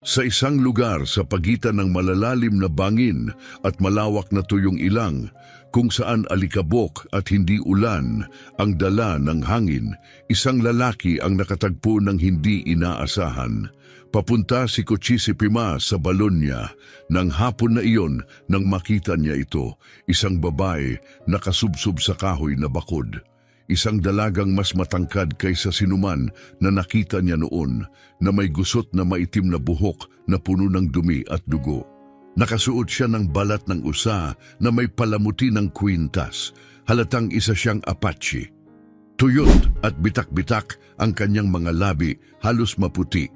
Sa isang lugar sa pagitan ng malalalim na bangin at malawak na tuyong ilang, kung saan alikabok at hindi ulan ang dala ng hangin, isang lalaki ang nakatagpo ng hindi inaasahan. Papunta si Kochisi-pima sa balon niya. Nang hapon na iyon, nang makita niya ito, isang babae nakasubsob sa kahoy na bakod. Isang dalagang mas matangkad kaysa sinuman na nakita niya noon, na may gusot na maitim na buhok na puno ng dumi at dugo. Nakasuot siya ng balat ng usa na may palamuti ng kwintas. Halatang isa siyang Apache. Tuyot at bitak-bitak ang kanyang mga labi, halos maputi.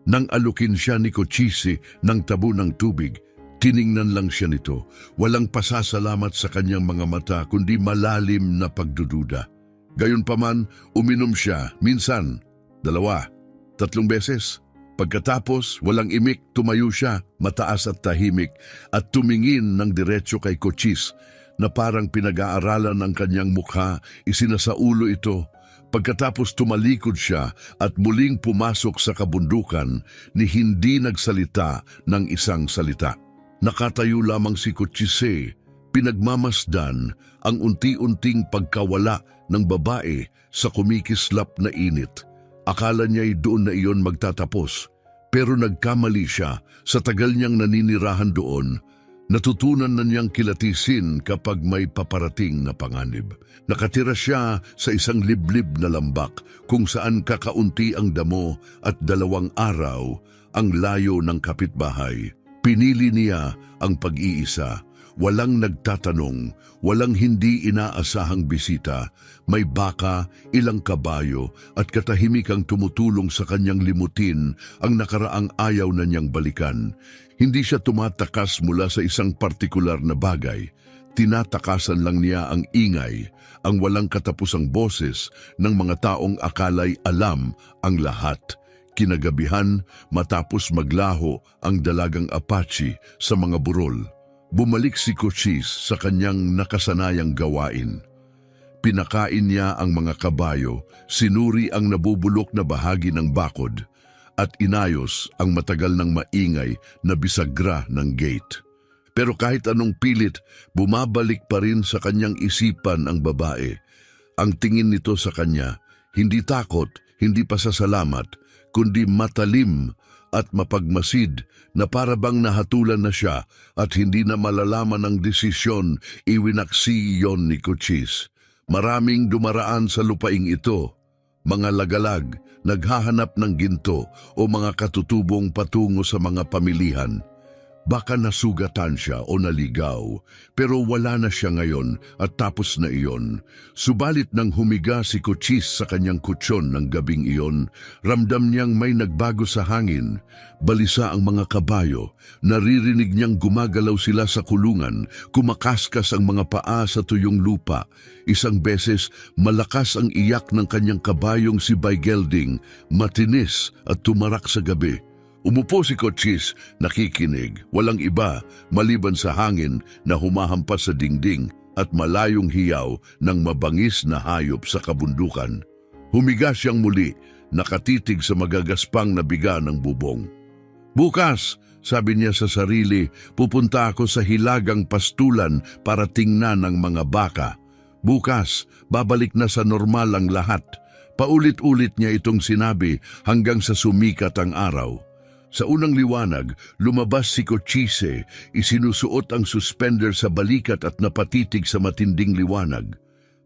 Nang alukin siya ni Kochisi ng tabo ng tubig, tiningnan lang siya nito. Walang pasasalamat sa kanyang mga mata kundi malalim na pagdududa. Gayunpaman, uminom siya, minsan, 2, 3 beses. Pagkatapos, walang imik, tumayo siya, mataas at tahimik, at tumingin ng diretso kay Kochis, na parang pinag-aaralan ng kanyang mukha, isinasaulo ito. Pagkatapos tumalikod siya at muling pumasok sa kabundukan ni hindi nagsalita ng isang salita. Nakatayo lamang si Kochise, pinagmamasdan ang unti-unting pagkawala ng babae sa kumikislap na init. Akala niya'y doon na iyon magtatapos, pero nagkamali siya. Sa tagal niyang naninirahan doon, natutunan na niyang kilatisin kapag may paparating na panganib. Nakatira siya sa isang liblib na lambak kung saan kakaunti ang damo at 2 araw ang layo ng kapitbahay. Pinili niya ang pag-iisa. Walang nagtatanong, walang hindi inaasahang bisita, may baka, ilang kabayo at katahimikang tumutulong sa kanyang limutin ang nakaraang ayaw na niyang balikan. Hindi siya tumatakas mula sa isang partikular na bagay. Tinatakasan lang niya ang ingay, ang walang katapusang boses ng mga taong akalay alam ang lahat. Kinagabihan, matapos maglaho ang dalagang Apache sa mga burol, bumalik si Kochis sa kanyang nakasanayang gawain. Pinakain niya ang mga kabayo, sinuri ang nabubulok na bahagi ng bakod, at inayos ang matagal ng maingay na bisagra ng gate. Pero kahit anong pilit, bumabalik pa rin sa kanyang isipan ang babae. Ang tingin nito sa kanya, hindi takot, hindi pasasalamat, kundi matalim at mapagmasid na parabang nahatulan na siya at hindi na malalaman ang desisyon iwinaksi iyon ni Kochis. Maraming dumaraan sa lupaing ito, mga lagalag, naghahanap ng ginto o mga katutubong patungo sa mga pamilihan. Baka nasugatan siya o naligaw, pero wala na siya ngayon at tapos na iyon. Subalit nang humiga si Kochis sa kanyang kutsyon ng gabing iyon, ramdam niyang may nagbago sa hangin. Balisa ang mga kabayo, naririnig niyang gumagalaw sila sa kulungan, kumakaskas ang mga paa sa tuyong lupa. Isang beses, malakas ang iyak ng kanyang kabayong si Baigelding, matinis at tumarak sa gabi. Umupo si Kochis, nakikinig, walang iba maliban sa hangin na humahampas sa dingding at malayong hiyaw ng mabangis na hayop sa kabundukan. Humiga siyang muli, nakatitig sa magagaspang na biga ng bubong. Bukas, sabi niya sa sarili, pupunta ako sa hilagang pastulan para tingnan ang mga baka. Bukas, babalik na sa normal ang lahat. Paulit-ulit niya itong sinabi hanggang sa sumikat ang araw. Sa unang liwanag, lumabas si Kochise, isinusuot ang suspender sa balikat at napatitig sa matinding liwanag.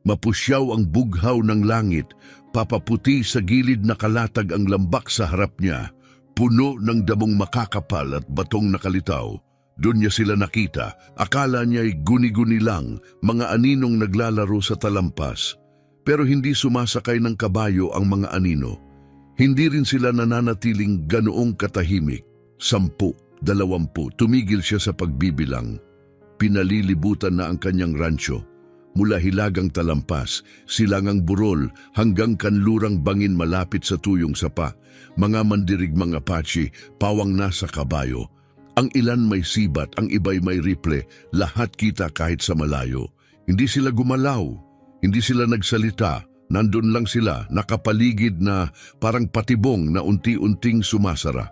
Mapusyaw ang bughaw ng langit, papaputi sa gilid na kalatag ang lambak sa harap niya, puno ng damong makakapal at batong nakalitaw. Doon niya sila nakita, akala niya'y guni-guni lang, mga aninong naglalaro sa talampas. Pero hindi sumasakay ng kabayo ang mga anino. Hindi rin sila nananatiling ganoong katahimik. 10, 20, tumigil siya sa pagbibilang. Pinalilibutan na ang kanyang rancho. Mula hilagang talampas, silangang burol hanggang kanlurang bangin malapit sa tuyong sapa. Mga mandirigmang Apache, pawang nasa kabayo. Ang ilan may sibat, ang iba'y may rifle, lahat kita kahit sa malayo. Hindi sila gumalaw, hindi sila nagsalita. Nandun lang sila, nakapaligid na parang patibong na unti-unting sumasara.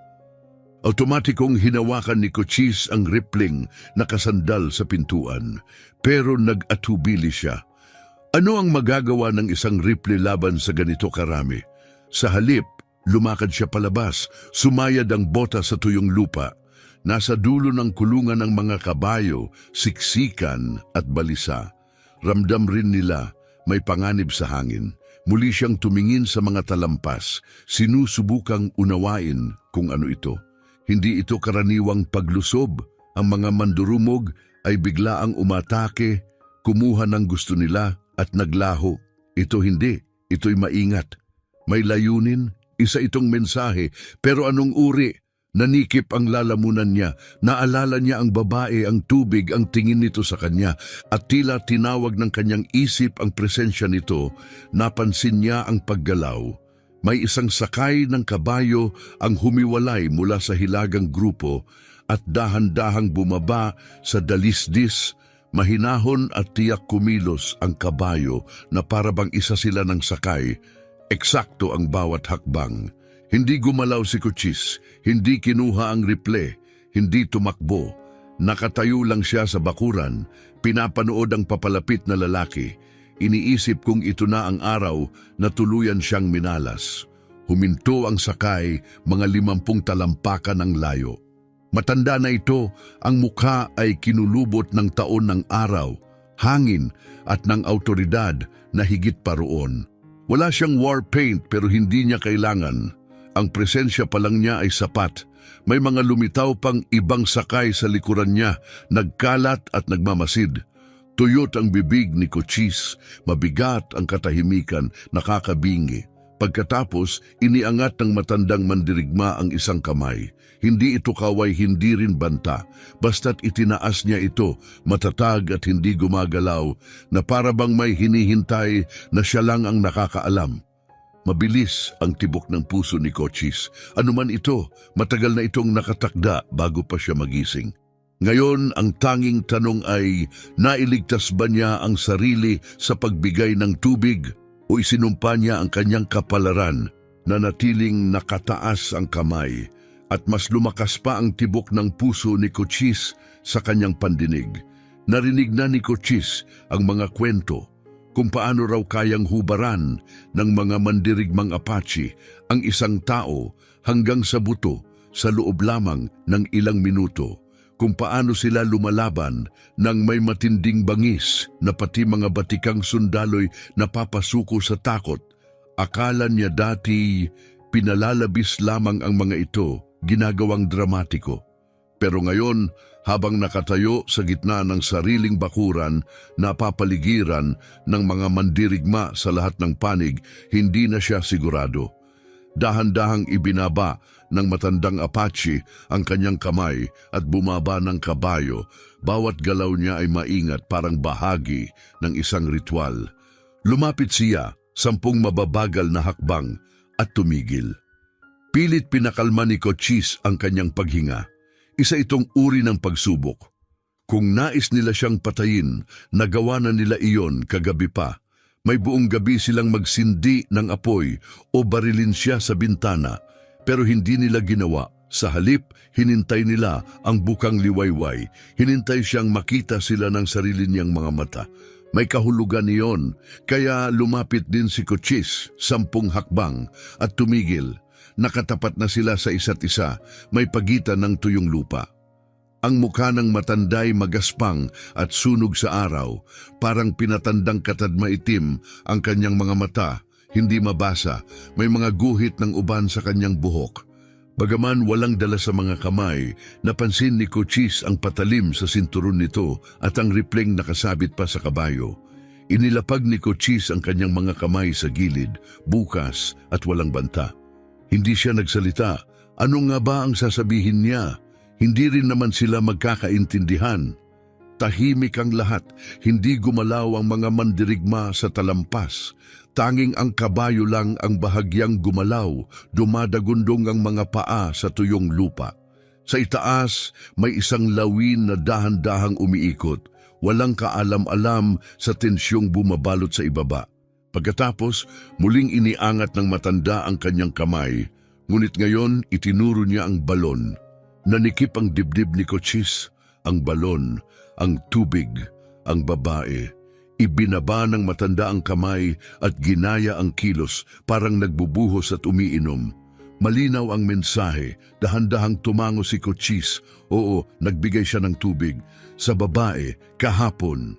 Automatikong hinawakan ni Cochise ang ripling na kasandal sa pintuan, pero nag-atubili siya. Ano ang magagawa ng isang rifle laban sa ganito karami? Sa halip, lumakad siya palabas, sumayad ang bota sa tuyong lupa. Nasa dulo ng kulungan ng mga kabayo, siksikan at balisa. Ramdam rin nila may panganib sa hangin. Muli siyang tumingin sa mga talampas, sinusubukang unawain kung ano ito. Hindi ito karaniwang paglusob. Ang mga mandurumog ay biglaang umatake, kumuha ng gusto nila at naglaho. Ito hindi, ito'y maingat. May layunin, isa itong mensahe, pero anong uri? Nanikip ang lalamunan niya, naalala niya ang babae, ang tubig, ang tingin nito sa kanya, at tila tinawag ng kanyang isip ang presensya nito, napansin niya ang paggalaw. May isang sakay ng kabayo ang humiwalay mula sa hilagang grupo at dahan-dahang bumaba sa dalisdis. Mahinahon at tiyak kumilos ang kabayo na parabang isa sila ng sakay. Eksakto ang bawat hakbang. Hindi gumalaw si Cochise, hindi kinuha ang rifle, hindi tumakbo. Nakatayo lang siya sa bakuran, pinapanood ang papalapit na lalaki. Iniisip kung ito na ang araw na tuluyan siyang minalas. Huminto ang sakay, mga 50 talampakan ang layo. Matanda na ito, ang mukha ay kinulubot ng taon ng araw, hangin at ng autoridad na higit pa roon. Wala siyang war paint pero hindi niya kailangan. Ang presensya pa lang niya ay sapat. May mga lumitaw pang ibang sakay sa likuran niya, nagkalat at nagmamasid. Tuyot ang bibig ni Cochise, mabigat ang katahimikan, nakakabingi. Pagkatapos, iniangat ng matandang mandirigma ang isang kamay. Hindi ito kaway, hindi rin banta. Basta't itinaas niya ito, matatag at hindi gumagalaw, na parabang may hinihintay na siya lang ang nakakaalam. Mabilis ang tibok ng puso ni Cochise. Ano man ito, matagal na itong nakatakda bago pa siya magising. Ngayon, ang tanging tanong ay, nailigtas ba niya ang sarili sa pagbigay ng tubig o isinumpa niya ang kanyang kapalaran na natiling nakataas ang kamay at mas lumakas pa ang tibok ng puso ni Cochise sa kanyang pandinig. Narinig na ni Cochise ang mga kwento kung paano raw kayang hubaran ng mga mandirigmang Apache ang isang tao hanggang sa buto sa loob lamang ng ilang minuto. Kung paano sila lumalaban nang may matinding bangis na pati mga batikang sundaloy napapasuko sa takot. Akala niya dati pinalalabis lamang ang mga ito, ginagawang dramatiko. Pero ngayon, habang nakatayo sa gitna ng sariling bakuran, napapaligiran ng mga mandirigma sa lahat ng panig, hindi na siya sigurado. Dahan-dahang ibinaba ng matandang Apache ang kanyang kamay at bumaba ng kabayo. Bawat galaw niya ay maingat, parang bahagi ng isang ritual. Lumapit siya, 10 mababagal na hakbang at tumigil. Pilit pinakalma ni Cochise ang kanyang paghinga. Isa itong uri ng pagsubok. Kung nais nila siyang patayin, nagawa na nila iyon kagabi pa. May buong gabi silang magsindi ng apoy o barilin siya sa bintana, pero hindi nila ginawa. Sa halip, hinintay nila ang bukang liwayway. Hinintay siyang makita sila ng sarili niyang mga mata. May kahulugan niyon, kaya lumapit din si Cochise, 10 hakbang, at tumigil. Nakatapat na sila sa isa't isa, may pagitan ng tuyong lupa. Ang mukha ng matanday magaspang at sunog sa araw, parang pinatandang katadma itim ang kanyang mga mata, hindi mabasa, may mga guhit ng uban sa kanyang buhok. Bagaman walang dala sa mga kamay, napansin ni Cochise ang patalim sa sinturon nito at ang ripling nakasabit pa sa kabayo. Inilapag ni Cochise ang kanyang mga kamay sa gilid, bukas at walang banta. Hindi siya nagsalita. Ano nga ba ang sasabihin niya? Hindi rin naman sila magkakaintindihan. Tahimik ang lahat, hindi gumalaw ang mga mandirigma sa talampas. Tanging ang kabayo lang ang bahagyang gumalaw, dumadagundong ang mga paa sa tuyong lupa. Sa itaas, may isang lawin na dahan-dahang umiikot, walang kaalam-alam sa tensyong bumabalot sa ibaba. Pagkatapos, muling iniangat ng matanda ang kanyang kamay, ngunit ngayon itinuro niya ang balon. Nanikip ang dibdib ni Cochise, ang balon, ang tubig, ang babae. Ibinaba ng matanda ang kamay at ginaya ang kilos, parang nagbubuhos at umiinom. Malinaw ang mensahe, dahan-dahang tumango si Cochise. Oo, nagbigay siya ng tubig. Sa babae, kahapon.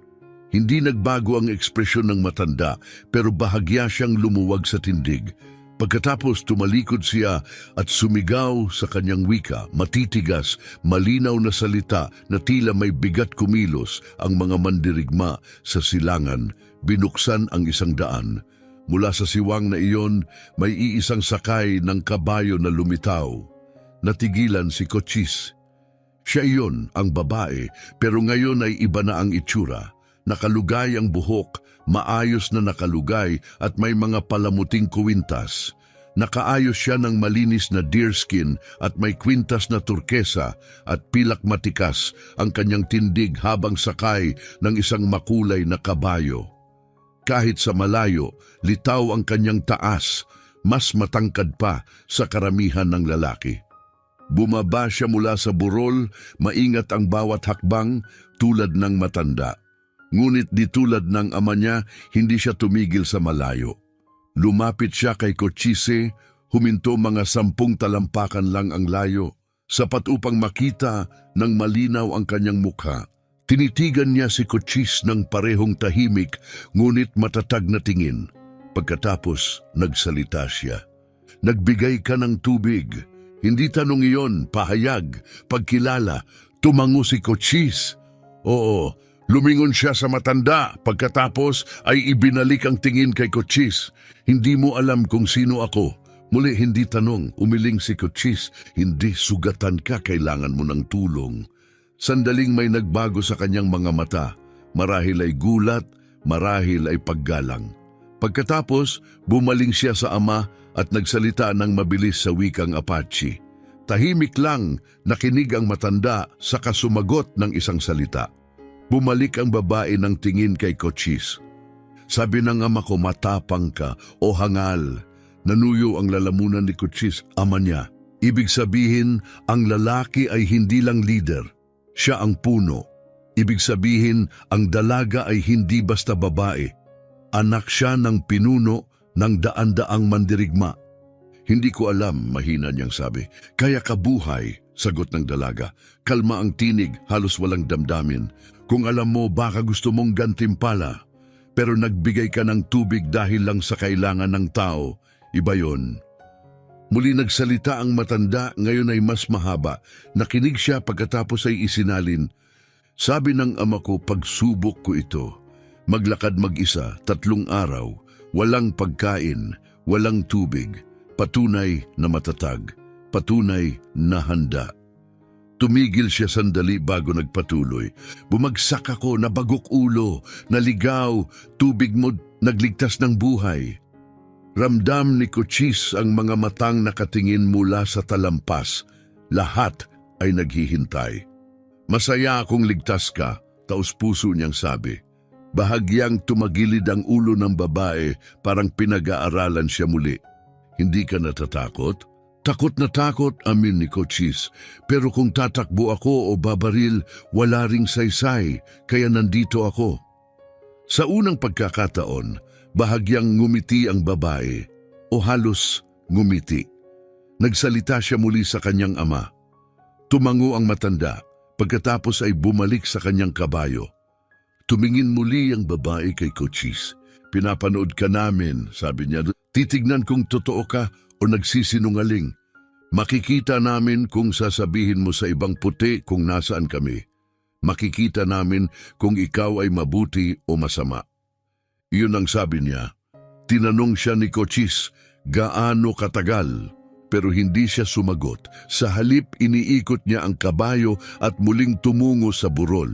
Hindi nagbago ang ekspresyon ng matanda, pero bahagya siyang lumuwag sa tindig. Pagkatapos tumalikod siya at sumigaw sa kanyang wika, matitigas, malinaw na salita na tila may bigat kumilos ang mga mandirigma sa silangan. Binuksan ang isang daan. Mula sa siwang na iyon, may iisang sakay ng kabayo na lumitaw. Natigilan si Cochise. Siya iyon, ang babae, pero ngayon ay iba na ang itsura. Nakalugay ang buhok, maayos na nakalugay at may mga palamuting kuwintas. Nakaayos siya ng malinis na deerskin at may kwintas na turkesa at pilak matikas ang kanyang tindig habang sakay ng isang makulay na kabayo. Kahit sa malayo, litaw ang kanyang taas, mas matangkad pa sa karamihan ng lalaki. Bumaba siya mula sa burol, maingat ang bawat hakbang tulad ng matanda. Ngunit di tulad ng ama niya, hindi siya tumigil sa malayo. Lumapit siya kay Cochise, huminto mga 10 talampakan lang ang layo, sapat upang makita ng malinaw ang kanyang mukha. Tinitigan niya si Cochise ng parehong tahimik, ngunit matatag na tingin. Pagkatapos, nagsalita siya. Nagbigay ka ng tubig. Hindi tanong iyon, pahayag, pagkilala. Tumango si Cochise. Oo, lumingon siya sa matanda, pagkatapos ay ibinalik ang tingin kay Cochise. Hindi mo alam kung sino ako. Muli hindi tanong, umiling si Cochise. Hindi sugatan ka, kailangan mo ng tulong. Sandaling may nagbago sa kanyang mga mata. Marahil ay gulat, marahil ay paggalang. Pagkatapos, bumaling siya sa ama at nagsalita ng mabilis sa wikang Apache. Tahimik lang, nakinig ang matanda sa kasumagot ng isang salita. Bumalik ang babae ng tingin kay Cochise. Sabi ng ama ko, matapang ka o hangal. Nanuyo ang lalamunan ni Cochise, ama niya. Ibig sabihin, ang lalaki ay hindi lang leader. Siya ang puno. Ibig sabihin, ang dalaga ay hindi basta babae. Anak siya ng pinuno ng daan-daang mandirigma. Hindi ko alam, mahina niyang sabi. Kaya kabuhay, sagot ng dalaga. Kalma ang tinig, halos walang damdamin. Kung alam mo, baka gusto mong gantimpala. Pero nagbigay ka ng tubig dahil lang sa kailangan ng tao. Iba yon. Muli nagsalita ang matanda, ngayon ay mas mahaba. Nakinig siya pagkatapos ay isinalin. Sabi ng ama ko, pagsubok ko ito. Maglakad mag-isa, 3 araw. Walang pagkain, walang tubig. Patunay na matatag. Patunay na handa. Tumigil siya sandali bago nagpatuloy. Bumagsak ako, nabagok ulo, naligaw, tubig mo nagligtas ng buhay. Ramdam ni Cochise ang mga matang nakatingin mula sa talampas. Lahat ay naghihintay. Masaya akong ligtas ka, taos-puso niyang sabi. Bahagyang tumagilid ang ulo ng babae, parang pinag-aaralan siya muli. Hindi ka natatakot? Takot na takot, amin ni Cochise. Pero kung tatakbo ako o babaril, wala ring saysay, kaya nandito ako. Sa unang pagkakataon, bahagyang ngumiti ang babae, o halos ngumiti. Nagsalita siya muli sa kanyang ama. Tumango ang matanda, pagkatapos ay bumalik sa kanyang kabayo. Tumingin muli ang babae kay Cochise. Pinapanood ka namin, sabi niya. Titignan kung totoo ka o nagsisinungaling. Makikita namin kung sasabihin mo sa ibang puti kung nasaan kami. Makikita namin kung ikaw ay mabuti o masama. Iyon ang sabi niya. Tinanong siya ni Cochise, gaano katagal? Pero hindi siya sumagot. Sa halip iniikot niya ang kabayo at muling tumungo sa burol.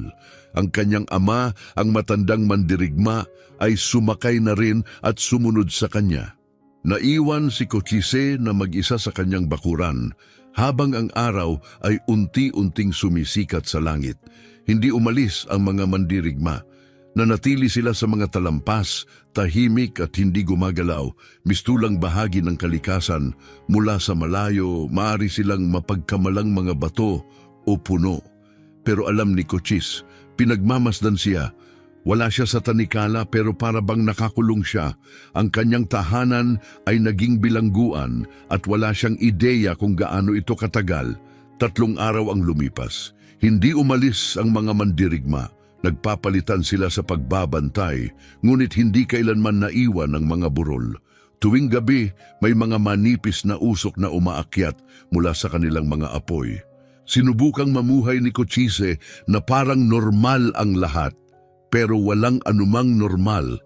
Ang kanyang ama, ang matandang mandirigma, ay sumakay na rin at sumunod sa kanya. Naiwan si Cochise na mag-isa sa kanyang bakuran habang ang araw ay unti-unting sumisikat sa langit. Hindi umalis ang mga mandirigma. Nanatili sila sa mga talampas, tahimik at hindi gumagalaw, mistulang bahagi ng kalikasan. Mula sa malayo, maaari silang mapagkamalang mga bato o puno. Pero alam ni Cochise, pinagmamasdan siya. Wala siya sa tanikala pero para bang nakakulong siya. Ang kanyang tahanan ay naging bilangguan at wala siyang ideya kung gaano ito katagal. 3 araw ang lumipas. Hindi umalis ang mga mandirigma. Nagpapalitan sila sa pagbabantay, ngunit hindi kailanman naiwan ang mga burol. Tuwing gabi, may mga manipis na usok na umaakyat mula sa kanilang mga apoy. Sinubukang mamuhay ni Cochise na parang normal ang lahat, pero walang anumang normal.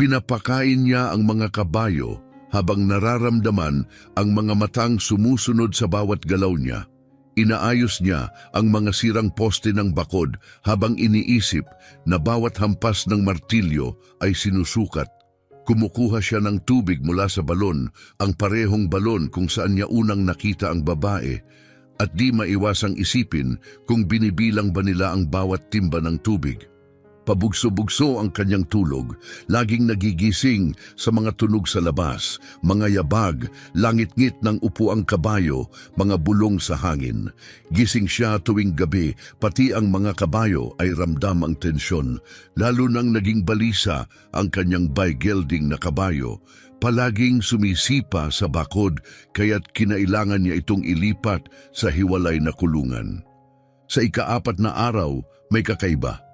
Pinapakain niya ang mga kabayo habang nararamdaman ang mga matang sumusunod sa bawat galaw niya. Inaayos niya ang mga sirang poste ng bakod habang iniisip na bawat hampas ng martilyo ay sinusukat. Kumukuha siya ng tubig mula sa balon, ang parehong balon kung saan niya unang nakita ang babae, at di maiwasang isipin kung binibilang ba nila ang bawat timba ng tubig. Pabugso-bugso ang kanyang tulog, laging nagigising sa mga tunog sa labas, mga yabag, langit-ngit ng upuang kabayo, mga bulong sa hangin. Gising siya tuwing gabi, pati ang mga kabayo ay ramdam ang tensyon, lalo nang naging balisa ang kanyang by-gelding na kabayo. Palaging sumisipa sa bakod, kaya't kinailangan niya itong ilipat sa hiwalay na kulungan. Sa ika-4 na araw, may kakaiba.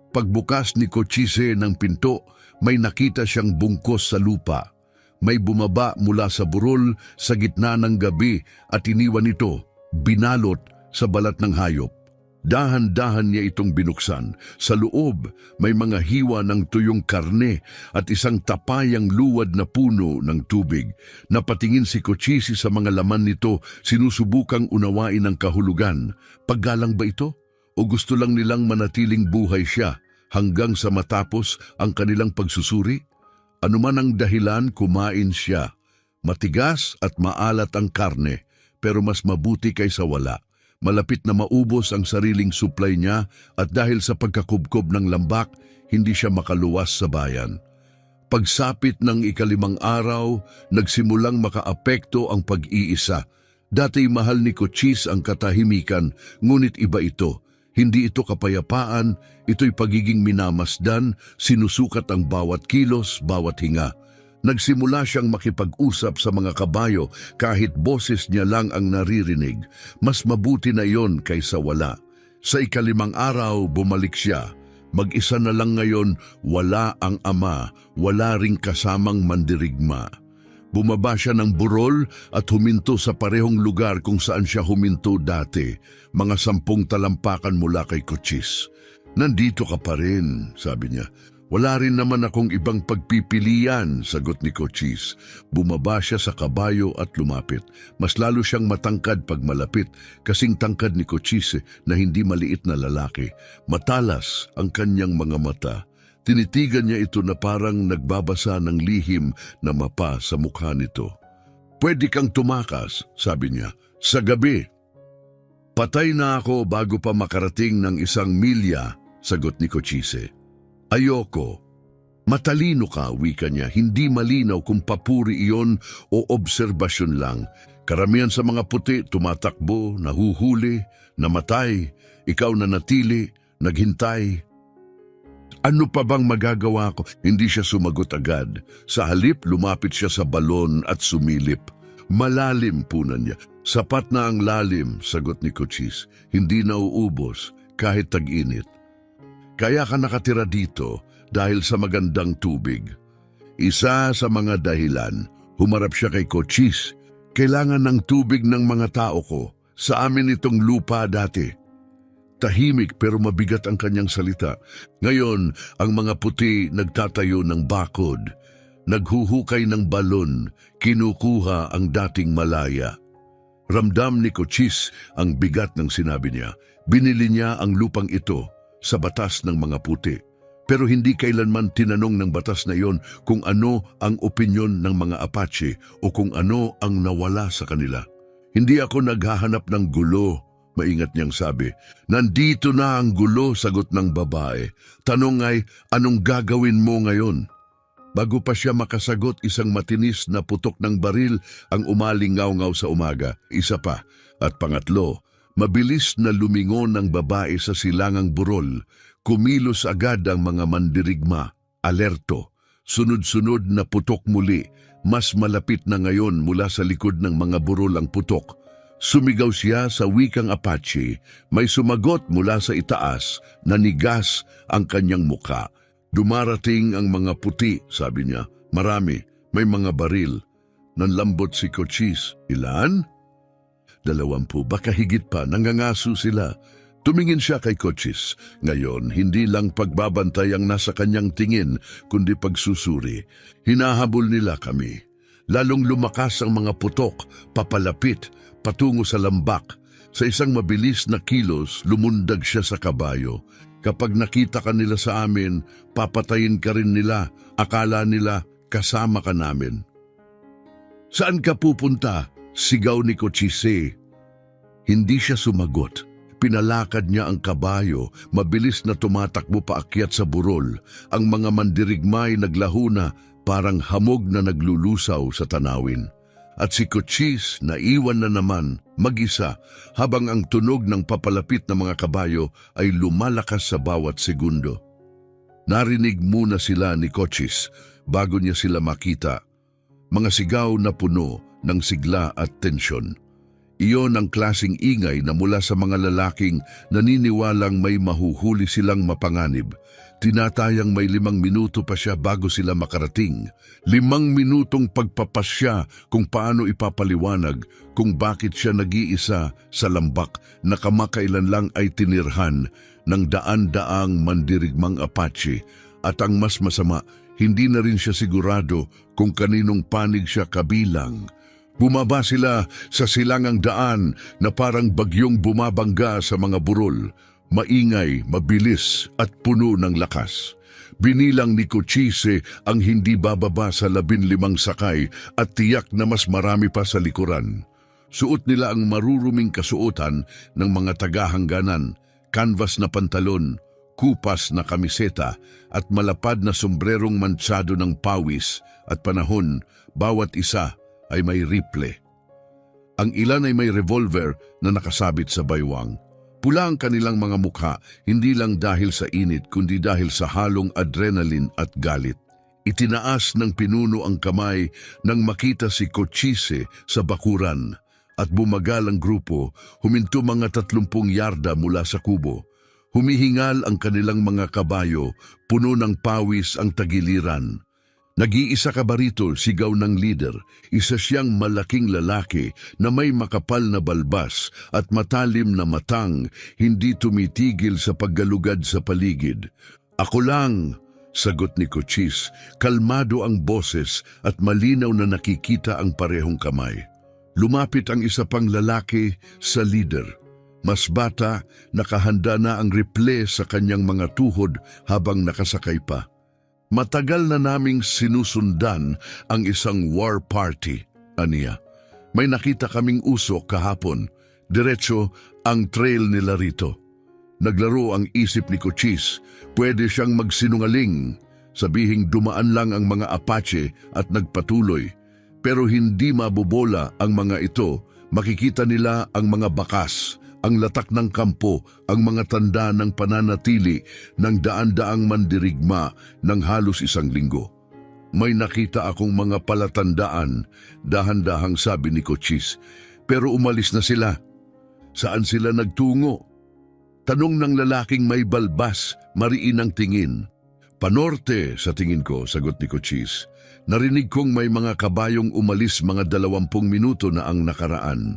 Pagbukas ni Cochise ng pinto, may nakita siyang bungkos sa lupa. May bumaba mula sa burol sa gitna ng gabi at iniwan ito, binalot sa balat ng hayop. Dahan-dahan niya itong binuksan. Sa loob, may mga hiwa ng tuyong karne at isang tapayang luwad na puno ng tubig. Napatingin si Cochise sa mga laman nito, sinusubukang unawain ang kahulugan. Paggalang ba ito? O gusto lang nilang manatiling buhay siya hanggang sa matapos ang kanilang pagsusuri? Anuman ang dahilan, kumain siya. Matigas at maalat ang karne, pero mas mabuti kaysa wala. Malapit na maubos ang sariling supply niya at dahil sa pagkakubkob ng lambak, hindi siya makaluwas sa bayan. Pagsapit ng ika-5 araw, nagsimulang makaapekto ang pag-iisa. Dati mahal ni Cochise ang katahimikan, ngunit iba ito. Hindi ito kapayapaan, ito'y pagiging minamasdan, sinusukat ang bawat kilos, bawat hinga. Nagsimula siyang makipag-usap sa mga kabayo kahit boses niya lang ang naririnig. Mas mabuti na iyon kaysa wala. Sa ika-5 araw, bumalik siya. Mag-isa na lang ngayon, wala ang ama, wala ring kasamang mandirigma. Bumaba siya ng burol at huminto sa parehong lugar kung saan siya huminto dati, mga 10 talampakan mula kay Cochise. Nandito ka pa rin, sabi niya. Wala rin naman akong ibang pagpipilian, sagot ni Cochise. Bumaba siya sa kabayo at lumapit. Mas lalo siyang matangkad pag malapit, kasing tangkad ni Cochise na hindi maliit na lalaki. Matalas ang kanyang mga mata. Tinitigan niya ito na parang nagbabasa ng lihim na mapa sa mukha nito. Pwede kang tumakas, sabi niya, sa gabi. Patay na ako bago pa makarating ng 1 milya, sagot ni Cochise. Ayoko. Matalino ka, wika niya, hindi malinaw kung papuri iyon o obserbasyon lang. Karamihan sa mga puti tumatakbo, nahuhuli, namatay, ikaw na natili, naghintay. Ano pa bang magagawa ko? Hindi siya sumagot agad. Sa halip, lumapit siya sa balon at sumilip. Malalim punan niya. Sapat na ang lalim, sagot ni Cochise. Hindi nauubos kahit tag-init. Kaya ka nakatira dito dahil sa magandang tubig. Isa sa mga dahilan, humarap siya kay Cochise. Kailangan ng tubig ng mga tao ko. Sa amin itong lupa dati. Tahimik pero mabigat ang kanyang salita. Ngayon, ang mga puti nagtatayo ng bakod. Naghuhukay ng balon, kinukuha ang dating malaya. Ramdam ni Cochise ang bigat ng sinabi niya. Binili niya ang lupang ito sa batas ng mga puti. Pero hindi kailanman tinanong ng batas na iyon kung ano ang opinyon ng mga Apache o kung ano ang nawala sa kanila. Hindi ako naghahanap ng gulo, Maingat niyang sabi. Nandito na ang gulo, sagot ng babae. Tanong ay, anong gagawin mo ngayon? Bago pa siya makasagot, isang matinis na putok ng baril ang umalingaw-ngaw sa umaga. Isa pa. At pangatlo, mabilis na lumingon ng babae sa silangang burol. Kumilos agad ang mga mandirigma. Alerto. Sunod-sunod na putok muli. Mas malapit na ngayon mula sa likod ng mga burol ang putok. Sumigaw siya sa wikang Apache. May sumagot mula sa itaas. Nanigas ang kanyang muka. Dumarating ang mga puti, sabi niya. Marami, may mga baril. Nanlambot si Cochise. Ilan? 20, baka higit pa, nangangaso sila. Tumingin siya kay Cochise. Ngayon, hindi lang pagbabantay ang nasa kanyang tingin, kundi pagsusuri. Hinahabol nila kami. Lalong lumakas ang mga putok, papalapit, patungo sa lambak. Sa isang mabilis na kilos, lumundag siya sa kabayo. Kapag nakita ka nila sa amin, papatayin ka rin nila. Akala nila kasama ka namin. Saan ka pupunta? Sigaw ni Cochise. Hindi siya sumagot. Pinalakad niya ang kabayo, mabilis na tumatakbo paakyat sa burol. Ang mga mandirigmay naglaho na, parang hamog na naglulusaw sa tanawin. At si Cochise naiwan na naman mag-isa habang ang tunog ng papalapit na mga kabayo ay lumalakas sa bawat segundo. Narinig muna sila ni Cochise bago niya sila makita. Mga sigaw na puno ng sigla at tensyon. Iyon ang klasing ingay na mula sa mga lalaking naniniwalang may mahuhuli silang mapanganib. Tinatayang may 5 minuto pa siya bago sila makarating. 5 minutong pagpapasya kung paano ipapaliwanag kung bakit siya nag-iisa sa lambak na kamakailan lang ay tinirhan ng daan-daang mandirigmang Apache. At ang mas masama, hindi na rin siya sigurado kung kaninong panig siya kabilang. Bumaba sila sa silangang daan na parang bagyong bumabangga sa mga burol. Maingay, mabilis at puno ng lakas. Binilang ni Cochise ang hindi bababa sa 15 sakay at tiyak na mas marami pa sa likuran. Suot nila ang maruruming kasuotan ng mga tagahangganan, canvas na pantalon, kupas na kamiseta at malapad na sombrerong mantsado ng pawis at panahon, bawat isa ay may rifle. Ang ilan ay may revolver na nakasabit sa baywang. Pula ang kanilang mga mukha, hindi lang dahil sa init kundi dahil sa halong adrenaline at galit. Itinaas ng pinuno ang kamay nang makita si Cochise sa bakuran at bumagal ang grupo, huminto mga 30 yarda mula sa kubo. Humihingal ang kanilang mga kabayo, puno ng pawis ang tagiliran. Nag-iisa ka ba rito, sigaw ng leader. Isa siyang malaking lalaki na may makapal na balbas at matalim na matang, hindi tumitigil sa paggalugad sa paligid. Ako lang, sagot ni Cochise. Kalmado ang boses at malinaw na nakikita ang parehong kamay. Lumapit ang isa pang lalaki sa leader. Mas bata, nakahanda na ang rifle sa kanyang mga tuhod habang nakasakay pa. Matagal na naming sinusundan ang isang war party, aniya. May nakita kaming usok kahapon. Diretso ang trail nila rito. Naglaro ang isip ni Cochise. Pwede siyang magsinungaling. Sabihing dumaan lang ang mga Apache at nagpatuloy. Pero hindi mabobola ang mga ito. Makikita nila ang mga bakas, ang latak ng kampo, ang mga tanda ng pananatili ng daan-daang mandirigma ng halos 1 linggo. May nakita akong mga palatandaan, dahan-dahang sabi ni Cochise, pero umalis na sila. Saan sila nagtungo? Tanong ng lalaking may balbas, mariin ang tingin. Panorte sa tingin ko, sagot ni Cochise. Narinig kong may mga kabayong umalis mga 20 minuto na ang nakaraan.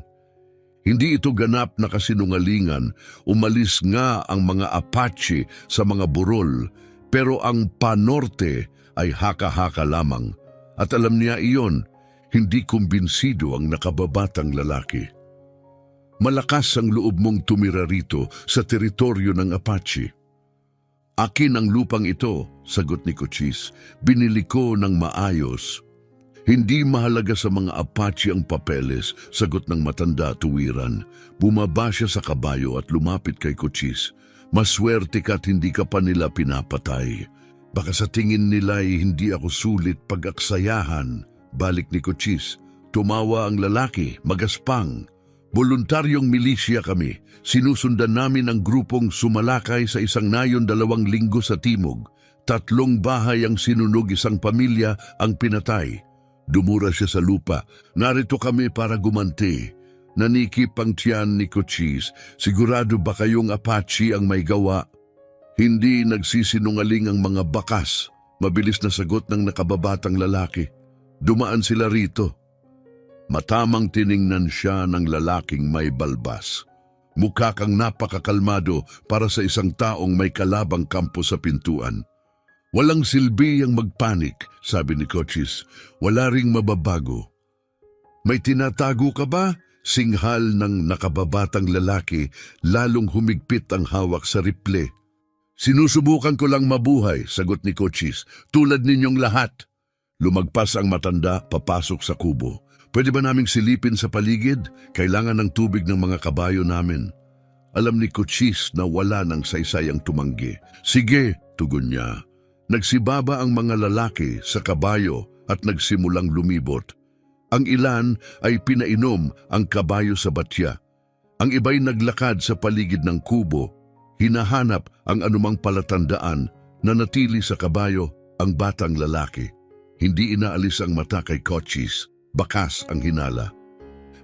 Hindi ito ganap na kasinungalingan, umalis nga ang mga Apache sa mga burol, pero ang panorte ay haka-haka lamang. At alam niya iyon, hindi kumbinsido ang nakababatang lalaki. Malakas ang loob mong tumira rito sa teritoryo ng Apache. Akin ang lupang ito, sagot ni Cochise. Binili ko ng maayos. Hindi mahalaga sa mga Apache ang papeles, sagot ng matanda tuwiran. Bumaba siya sa kabayo at lumapit kay Cochise. Maswerte ka't hindi ka pa nila pinapatay. Baka sa tingin nila ay hindi ako sulit pag-aksayahan. Balik ni Cochise. Tumawa ang lalaki, magaspang. Voluntaryong milisya kami. Sinusundan namin ang grupong sumalakay sa isang nayon 2 linggo sa timog. 3 bahay ang sinunog, 1 pamilya ang pinatay. Dumura siya sa lupa. Narito kami para gumanti. Nanikip ang tiyan ni Cochise. Sigurado ba kayong Apache ang may gawa? Hindi nagsisinungaling ang mga bakas. Mabilis na sagot ng nakababatang lalaki. Dumaan sila rito. Matamang tiningnan siya ng lalaking may balbas. Mukha kang napakakalmado para sa isang taong may kalabang kampo sa pintuan. Walang silbi ang magpanik, sabi ni Cochise. Wala ring mababago. May tinatago ka ba? Singhal ng nakababatang lalaki, lalong humigpit ang hawak sa riple. Sinusubukan ko lang mabuhay, sagot ni Cochise. Tulad ninyong lahat. Lumagpas ang matanda, papasok sa kubo. Pwede ba naming silipin sa paligid? Kailangan ng tubig ng mga kabayo namin. Alam ni Cochise na wala ng saysay ang tumanggi. Sige, tugon niya. Nagsibaba ang mga lalaki sa kabayo at nagsimulang lumibot. Ang ilan ay pinainom ang kabayo sa batya. Ang iba'y naglakad sa paligid ng kubo. Hinahanap ang anumang palatandaan na natili sa kabayo ang batang lalaki. Hindi inaalis ang mata kay Cochise. Bakas ang hinala.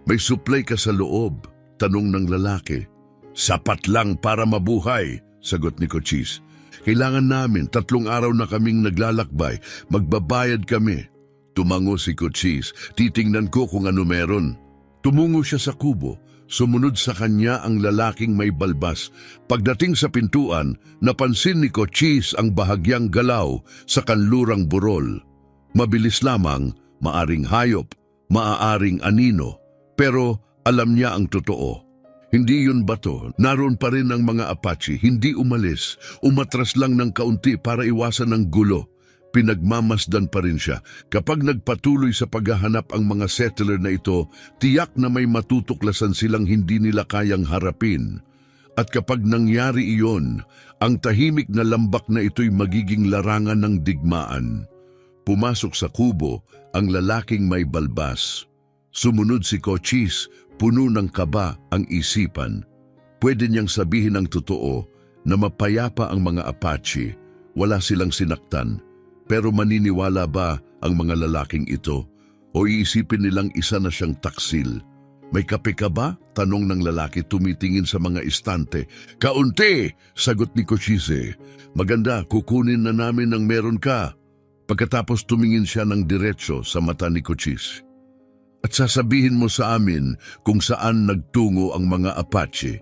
May suplay ka sa loob? Tanong ng lalaki. Sapat lang para mabuhay, sagot ni Cochise. Kailangan namin, 3 araw na kaming naglalakbay. Magbabayad kami. Tumango si Cochise. Titingnan ko kung ano meron. Tumungo siya sa kubo. Sumunod sa kanya ang lalaking may balbas. Pagdating sa pintuan, napansin ni Cochise ang bahagyang galaw sa kanlurang burol. Mabilis lamang, maaring hayop, maaaring anino, pero alam niya ang totoo. Hindi yun bato, naroon pa rin ang mga Apache, hindi umalis, umatras lang ng kaunti para iwasan ng gulo. Pinagmamasdan pa rin siya. Kapag nagpatuloy sa paghahanap ang mga settler na ito, tiyak na may matutuklasan silang hindi nila kayang harapin. At kapag nangyari iyon, ang tahimik na lambak na ito'y magiging larangan ng digmaan. Pumasok sa kubo ang lalaking may balbas. Sumunod si Cochise, puno ng kaba ang isipan. Pwede niyang sabihin ang totoo na mapayapa ang mga Apache, wala silang sinaktan. Pero maniniwala ba ang mga lalaking ito o iisipin nilang isa na siyang taksil? May kape ka ba? Tanong ng lalaki tumitingin sa mga istante. Kaunti! Sagot ni Cochise. Maganda, kukunin na namin ang meron ka. Pagkatapos tumingin siya ng diretso sa mata ni Cochise. At sasabihin mo sa amin kung saan nagtungo ang mga Apache.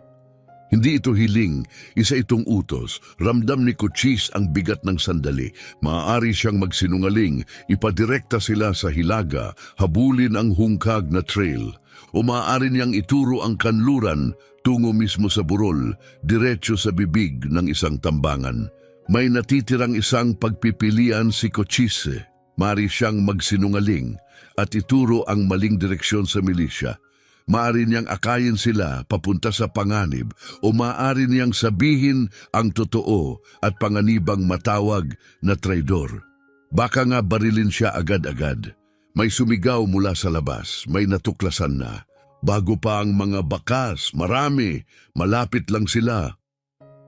Hindi ito hiling, isa itong utos. Ramdam ni Cochise ang bigat ng sandali. Maaari siyang magsinungaling, ipadirekta sila sa hilaga, habulin ang hungkag na trail. O maaari niyang ituro ang kanluran tungo mismo sa burol, diretso sa bibig ng isang tambangan. May natitirang isang pagpipilian si Cochise. Maaari siyang magsinungaling at ituro ang maling direksyon sa milisya. Maaari niyang akayin sila papunta sa panganib o maaari niyang sabihin ang totoo at panganibang matawag na traidor. Baka nga barilin siya agad-agad. May sumigaw mula sa labas, may natuklasan na. Bago pa ang mga bakas, marami, malapit lang sila.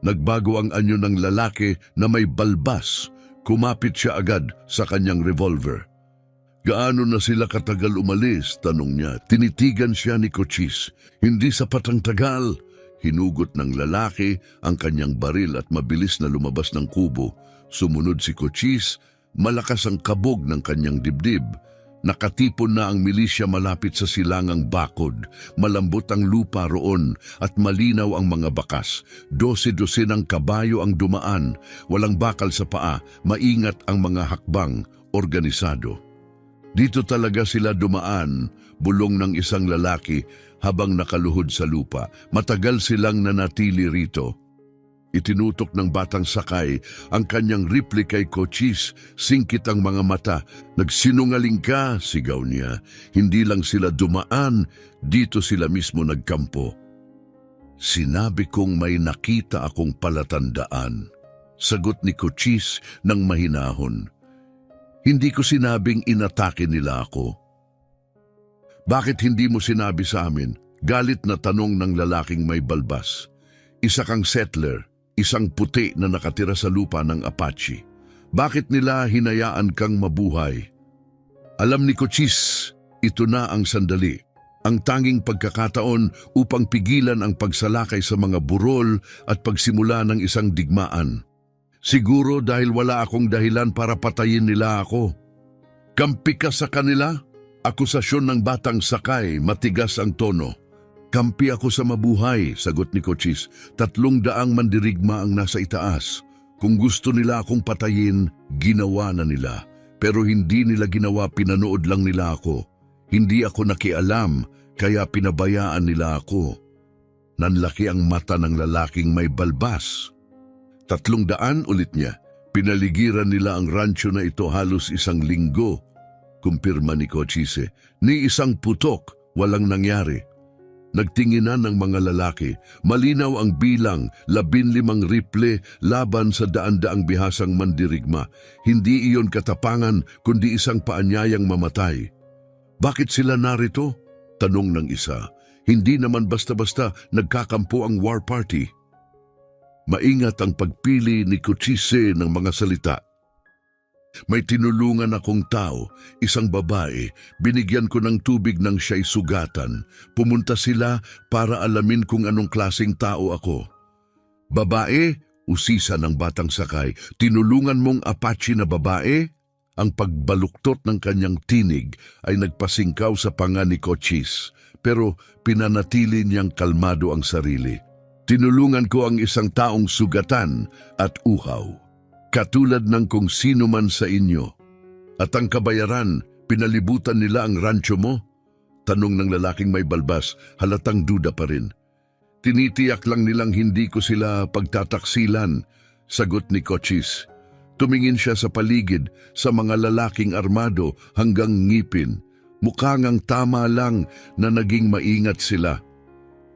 Nagbago ang anyo ng lalaki na may balbas. Kumapit siya agad sa kanyang revolver. Gaano na sila katagal umalis? Tanong niya. Tinitigan siya ni Cochise. Hindi sapat ang tagal. Hinugot ng lalaki ang kanyang baril at mabilis na lumabas ng kubo. Sumunod si Cochise, malakas ang kabog ng kanyang dibdib. Nakatipon na ang milisya malapit sa silangang bakod. Malambot ang lupa roon at malinaw ang mga bakas. 12 ang kabayo ang dumaan. Walang bakal sa paa, maingat ang mga hakbang, organisado. Dito talaga sila dumaan, bulong ng isang lalaki habang nakaluhod sa lupa. Matagal silang nanatili rito. Itinutok ng batang sakay ang kanyang rifle kay Cochise. Singkit ang mga mata. Nagsinungaling ka, sigaw niya. Hindi lang sila dumaan, dito sila mismo nagkampo. Sinabi kong may nakita akong palatandaan. Sagot ni Cochise ng mahinahon. Hindi ko sinabing inatake nila ako. Bakit hindi mo sinabi sa amin? Galit na tanong ng lalaking may balbas. Isa kang settler, isang puti na nakatira sa lupa ng Apache. Bakit nila hinayaan kang mabuhay? Alam ni Cochise, ito na ang sandali. Ang tanging pagkakataon upang pigilan ang pagsalakay sa mga burol at pagsimula ng isang digmaan. Siguro dahil wala akong dahilan para patayin nila ako. Kampi ka sa kanila? Akusasyon ng batang sakay, matigas ang tono. Kampi ako sa mabuhay, sagot ni Cochise. 300 mandirigma ang nasa itaas. Kung gusto nila akong patayin, ginawa na nila. Pero hindi nila ginawa, pinanood lang nila ako. Hindi ako nakialam, kaya pinabayaan nila ako. Nanlaki ang mata ng lalaking may balbas. 300 ulit niya. Pinaligiran nila ang rancho na ito halos 1 linggo. Kumpirma ni Cochise. Ni isang putok, walang nangyari. Nagtinginan ng mga lalaki. Malinaw ang bilang, 15 rifle laban sa daan-daang bihasang mandirigma. Hindi iyon katapangan, kundi isang paanyayang mamatay. Bakit sila narito? Tanong ng isa. Hindi naman basta-basta nagkakampo ang war party. Maingat ang pagpili ni Cochise ng mga salita. May tinulungan akong tao, isang babae, binigyan ko ng tubig nang siya'y sugatan. Pumunta sila para alamin kung anong klaseng tao ako. Babae? Usisa ng batang sakay. Tinulungan mong Apache na babae? Ang pagbaluktot ng kanyang tinig ay nagpasingkaw sa panga ni Cochise, pero pinanatili niyang kalmado ang sarili. Tinulungan ko ang isang taong sugatan at uhaw, katulad ng kung sino man sa inyo. At ang kabayaran, pinalibutan nila ang rancho mo? Tanong ng lalaking may balbas, halatang duda pa rin. Tinitiyak lang nilang hindi ko sila pagtataksilan, sagot ni Cochise. Tumingin siya sa paligid, sa mga lalaking armado hanggang ngipin. Mukha ngang tama lang na naging maingat sila.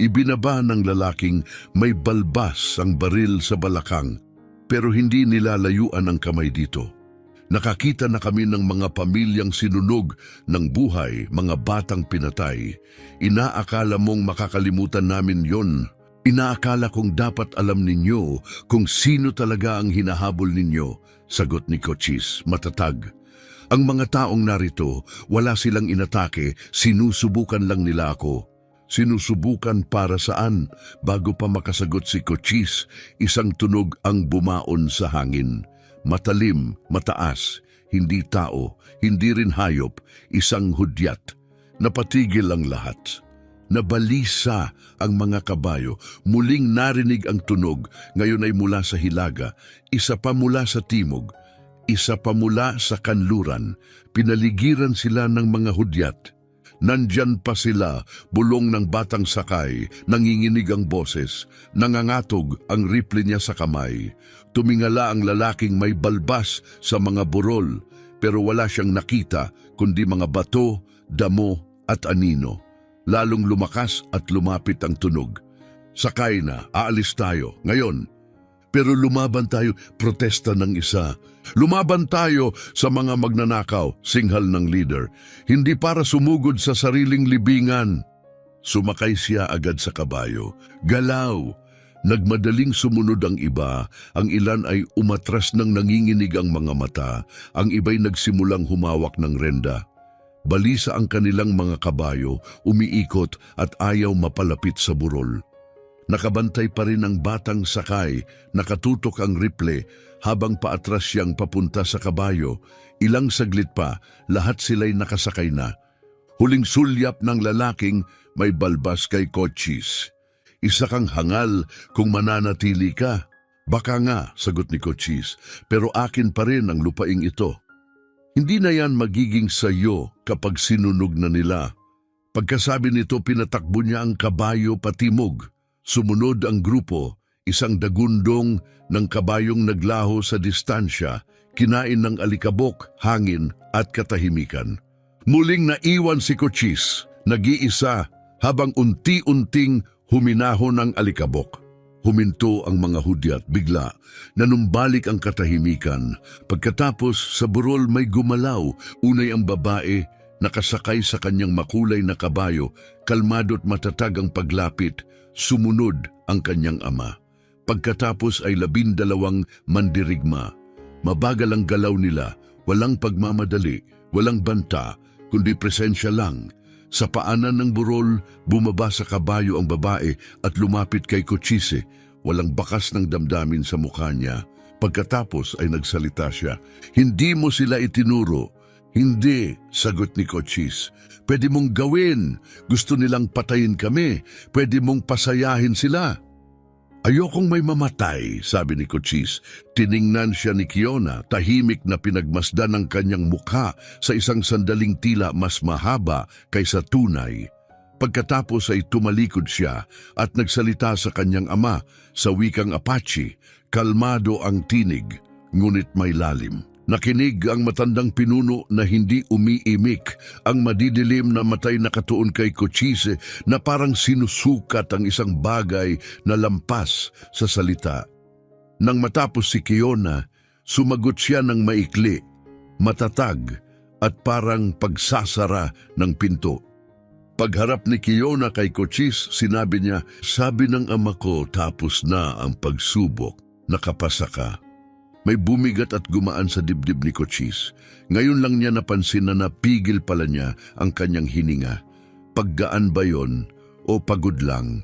Ibinaba ng lalaking may balbas ang baril sa balakang, pero hindi nilalayuan ang kamay dito. Nakakita na kami ng mga pamilyang sinunog ng buhay, mga batang pinatay. Inaakala mong makakalimutan namin yon. Inaakala kong dapat alam ninyo kung sino talaga ang hinahabol ninyo, sagot ni Cochise, matatag. Ang mga taong narito, wala silang inatake, sinusubukan lang nila ako. Sinusubukan para saan? Bago pa makasagot si Cochise, isang tunog ang bumaon sa hangin. Matalim, mataas, hindi tao, hindi rin hayop, isang hudyat. Napatigil ang lahat. Nabalisa ang mga kabayo. Muling narinig ang tunog, ngayon ay mula sa hilaga, isa pa mula sa timog, isa pa mula sa kanluran. Pinaligiran sila ng mga hudyat. Nandyan pa sila, bulong ng batang sakay, nanginginig ang boses, nangangatog ang rifle niya sa kamay. Tumingala ang lalaking may balbas sa mga burol, pero wala siyang nakita kundi mga bato, damo at anino. Lalong lumakas at lumapit ang tunog. Sakay na, aalis tayo, ngayon. Pero lumaban tayo, protesta ng isa. Lumaban tayo sa mga magnanakaw, singhal ng leader. Hindi para sumugod sa sariling libingan. Sumakay siya agad sa kabayo. Galaw. Nagmadaling sumunod ang iba. Ang ilan ay umatras ng nanginginig ang mga mata. Ang iba'y nagsimulang humawak ng renda. Balisa ang kanilang mga kabayo, umiikot at ayaw mapalapit sa burol. Nakabantay pa rin ang batang sakay, nakatutok ang rifle habang paatras siyang papunta sa kabayo. Ilang saglit pa, lahat sila'y nakasakay na. Huling sulyap ng lalaking may balbas kay Cochise. Isa kang hangal kung mananatili ka. Baka nga, sagot ni Cochise, pero akin pa rin ang lupaing ito. Hindi na yan magiging sayo kapag sinunog na nila. Pagkasabi nito, pinatakbo niya ang kabayo patimog. Sumunod ang grupo, isang dagundong ng kabayong naglaho sa distansya, kinain ng alikabok, hangin at katahimikan. Muling naiwan si Cochise, nag-iisa habang unti-unting huminahon ang alikabok. Huminto ang mga hudyat bigla, nanumbalik ang katahimikan. Pagkatapos sa burol may gumalaw, unay ang babae, nakasakay sa kanyang makulay na kabayo, kalmado't matatag ang paglapit, sumunod ang kanyang ama. Pagkatapos ay 12 mandirigma. Mabagal ang galaw nila, walang pagmamadali, walang banta, kundi presensya lang. Sa paanan ng burol, bumaba sa kabayo ang babae at lumapit kay Cochise. Walang bakas ng damdamin sa mukha niya. Pagkatapos ay nagsalita siya, "Hindi mo sila itinuro." "Hindi," sagot ni Cochise. "Pwede mong gawin. Gusto nilang patayin kami. Pwede mong pasayahin sila." "Ayokong may mamatay," sabi ni Cochise. Tiningnan siya ni Kiona, tahimik na pinagmasdan ng kanyang mukha sa isang sandaling tila mas mahaba kaysa tunay. Pagkatapos ay tumalikod siya at nagsalita sa kanyang ama sa wikang Apache. Kalmado ang tinig, ngunit may lalim. Nakinig ang matandang pinuno na hindi umiimik, ang madidilim na matay nakatuon kay Cochise na parang sinusukat ang isang bagay na lampas sa salita. Nang matapos si Kiona, sumagot siya ng maikli, matatag at parang pagsasara ng pinto. Pagharap ni Kiona kay Cochise, sinabi niya, "Sabi ng ama ko, tapos na ang pagsubok, nakapasa ka." May bumigat at gumaan sa dibdib ni Cochise. Ngayon lang niya napansin na napigil pala niya ang kanyang hininga. Paggaan ba yon o pagod lang?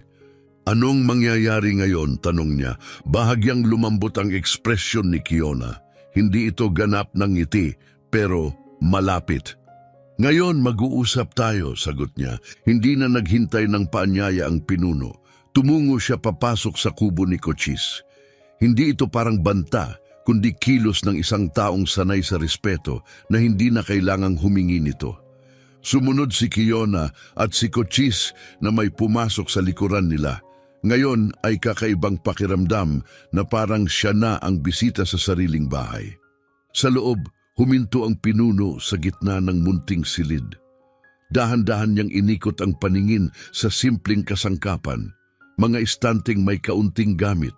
"Anong mangyayari ngayon?" tanong niya. Bahagyang lumambot ang ekspresyon ni Kiona. Hindi ito ganap ng ngiti, pero malapit. "Ngayon mag-uusap tayo," sagot niya. Hindi na naghintay ng paanyaya ang pinuno. Tumungo siya papasok sa kubo ni Cochise. Hindi ito parang banta, kundi kilos ng isang taong sanay sa respeto na hindi na kailangang humingi nito. Sumunod si Kiona at si Cochise na may pumasok sa likuran nila. Ngayon ay kakaibang pakiramdam na parang siya na ang bisita sa sariling bahay. Sa loob, huminto ang pinuno sa gitna ng munting silid. Dahan-dahan niyang inikot ang paningin sa simpleng kasangkapan, mga estanteng may kaunting gamit,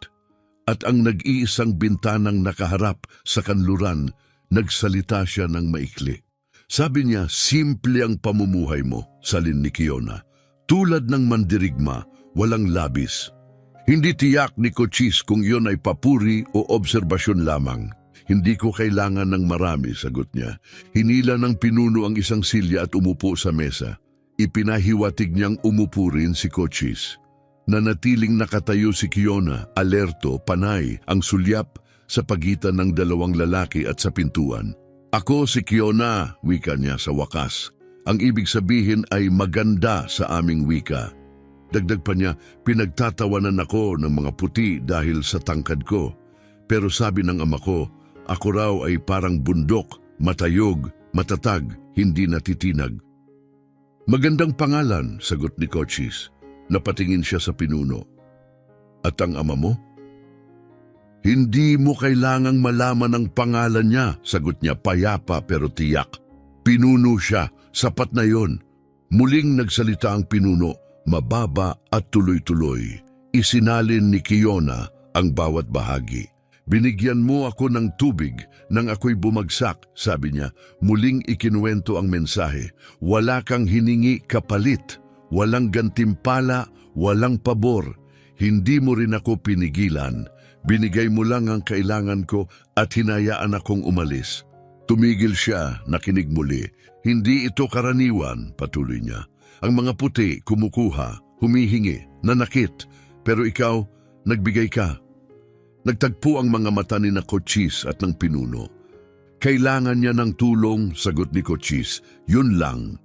at ang nag-iisang bintanang nakaharap sa kanluran. Nagsalita siya ng maikli. Sabi niya, "Simple ang pamumuhay mo," salin ni Kiona. "Tulad ng mandirigma, walang labis." Hindi tiyak ni Cochise kung iyon ay papuri o obserbasyon lamang. "Hindi ko kailangan ng marami," sagot niya. Hinila ng pinuno ang isang silya at umupo sa mesa. Ipinahiwatig niyang umupo rin si Cochise. Nanatiling nakatayo si Kiona, alerto, panay, ang sulyap sa pagitan ng dalawang lalaki at sa pintuan. "Ako si Kiona," wika niya sa wakas. Ang ibig sabihin ay maganda sa aming wika. Dagdag pa niya, "Pinagtatawanan ako ng mga puti dahil sa tangkad ko. Pero sabi ng ama ko, ako raw ay parang bundok, matayog, matatag, hindi natitinag." "Magandang pangalan," sagot ni Cochise. Napatingin siya sa pinuno. "At ang ama mo?" "Hindi mo kailangang malaman ang pangalan niya," sagot niya payapa pero tiyak. Pinuno siya, sapat na yon. Muling nagsalita ang pinuno, mababa at tuloy-tuloy. Isinalin ni Kiona ang bawat bahagi. "Binigyan mo ako ng tubig nang ako'y bumagsak," sabi niya. Muling ikinuwento ang mensahe. "Wala kang hiningi kapalit. Walang gantimpala, walang pabor. Hindi mo rin ako pinigilan. Binigay mo lang ang kailangan ko at hinayaan akong umalis." Tumigil siya, nakinig muli. "Hindi ito karaniwan," patuloy niya. "Ang mga puti kumukuha, humihingi, nanakit. Pero ikaw, nagbigay ka." Nagtagpo ang mga mata ni Cochise at ng pinuno. "Kailangan niya ng tulong," sagot ni Cochise. "Yun lang."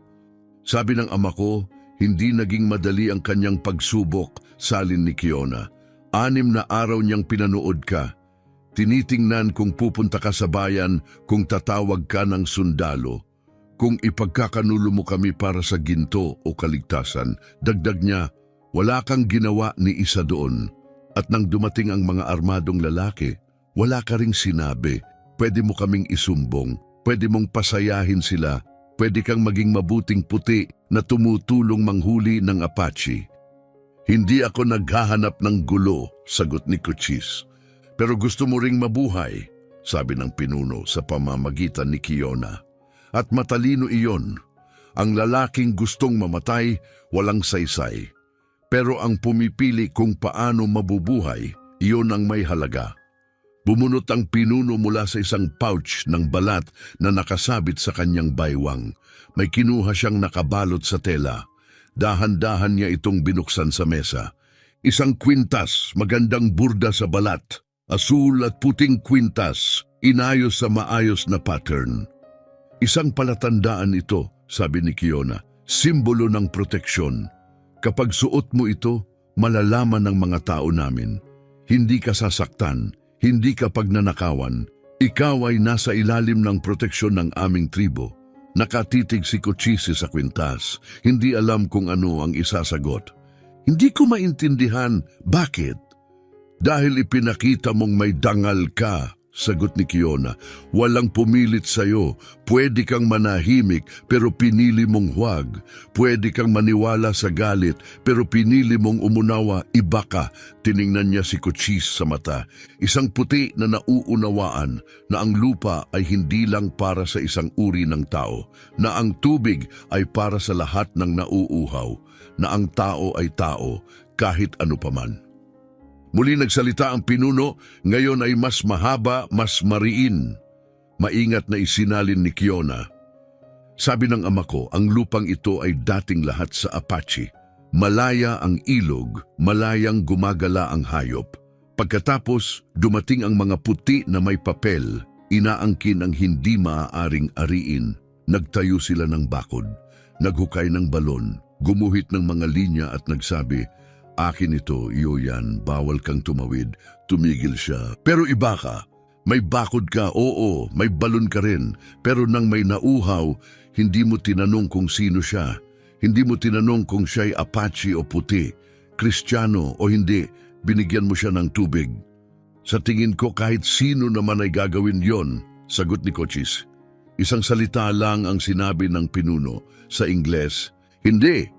"Sabi ng ama ko, hindi naging madali ang kanyang pagsubok," salin ni Kiona. 6 na araw niyang pinanood ka. Tinitingnan kung pupunta ka sa bayan, kung tatawag ka ng sundalo, kung ipagkakanulo mo kami para sa ginto o kaligtasan. Dagdag niya, "Wala kang ginawa ni isa doon." At nang dumating ang mga armadong lalaki, wala ka ring sinabi, pwede mo kaming isumbong, pwede mong pasayahin sila, pwede kang maging mabuting puti na tumutulong manghuli ng Apache. Hindi ako naghahanap ng gulo, sagot ni Cochise. Pero gusto mo ring mabuhay, sabi ng pinuno sa pamamagitan ni Kiona. At matalino iyon. Ang lalaking gustong mamatay, walang saysay. Pero ang pumipili kung paano mabubuhay, iyon ang may halaga. Bumunot ang pinuno mula sa isang pouch ng balat na nakasabit sa kanyang baywang. May kinuha siyang nakabalot sa tela. Dahan-dahan niya itong binuksan sa mesa. Isang kwintas, magandang burda sa balat. Asul at puting kwintas, inayos sa maayos na pattern. Isang palatandaan ito, sabi ni Kiona, simbolo ng proteksyon. Kapag suot mo ito, malalaman ng mga tao namin. Hindi ka sasaktan, hindi ka pagnanakawan. Ikaw ay nasa ilalim ng proteksyon ng aming tribo. Nakatitig si Cochise sa kwintas. Hindi alam kung ano ang isasagot. Hindi ko maintindihan, bakit? Dahil ipinakita mong may dangal ka, sagot ni Kiona. Walang pumilit sa'yo. Pwede kang manahimik, pero pinili mong huwag. Pwede kang maniwala sa galit, pero pinili mong umunawa, iba ka. Tiningnan niya si Cochise sa mata. Isang puti na nauunawaan na ang lupa ay hindi lang para sa isang uri ng tao, na ang tubig ay para sa lahat ng nauuhaw, na ang tao ay tao, kahit ano paman. Muli nagsalita ang pinuno, ngayon ay mas mahaba, mas mariin. Maingat na isinalin ni Kiona. Sabi ng ama ko, ang lupang ito ay dating lahat sa Apache. Malaya ang ilog, malayang gumagala ang hayop. Pagkatapos, dumating ang mga puti na may papel, inaangkin ang hindi maaaring ariin. Nagtayo sila ng bakod, naghukay ng balon, gumuhit ng mga linya at nagsabi, akin ito, iyo yan, bawal kang tumawid. Tumigil siya. Pero iba ka. May bakod ka, oo, may balon ka rin. Pero nang may nauhaw, hindi mo tinanong kung sino siya. Hindi mo tinanong kung siya'y Apache o puti, Kristiyano o hindi. Binigyan mo siya ng tubig. Sa tingin ko kahit sino naman ay gagawin yon, sagot ni Cochise. Isang salita lang ang sinabi ng pinuno sa Ingles, hindi.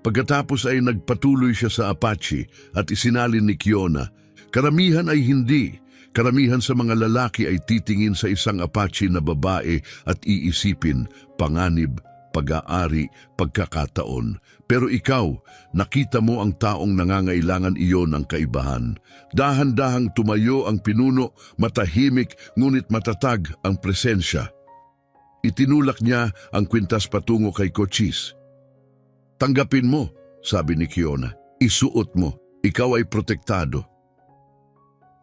Pagkatapos ay nagpatuloy siya sa Apache at isinalin ni Kiona, karamihan ay hindi. Karamihan sa mga lalaki ay titingin sa isang Apache na babae at iisipin, panganib, pag-aari, pagkakataon. Pero ikaw, nakita mo ang taong nangangailangan iyon ng kaibahan. Dahan-dahang tumayo ang pinuno, matahimik ngunit matatag ang presensya. Itinulak niya ang kwintas patungo kay Cochise. Tanggapin mo, sabi ni Kiona. Isuot mo, ikaw ay protektado.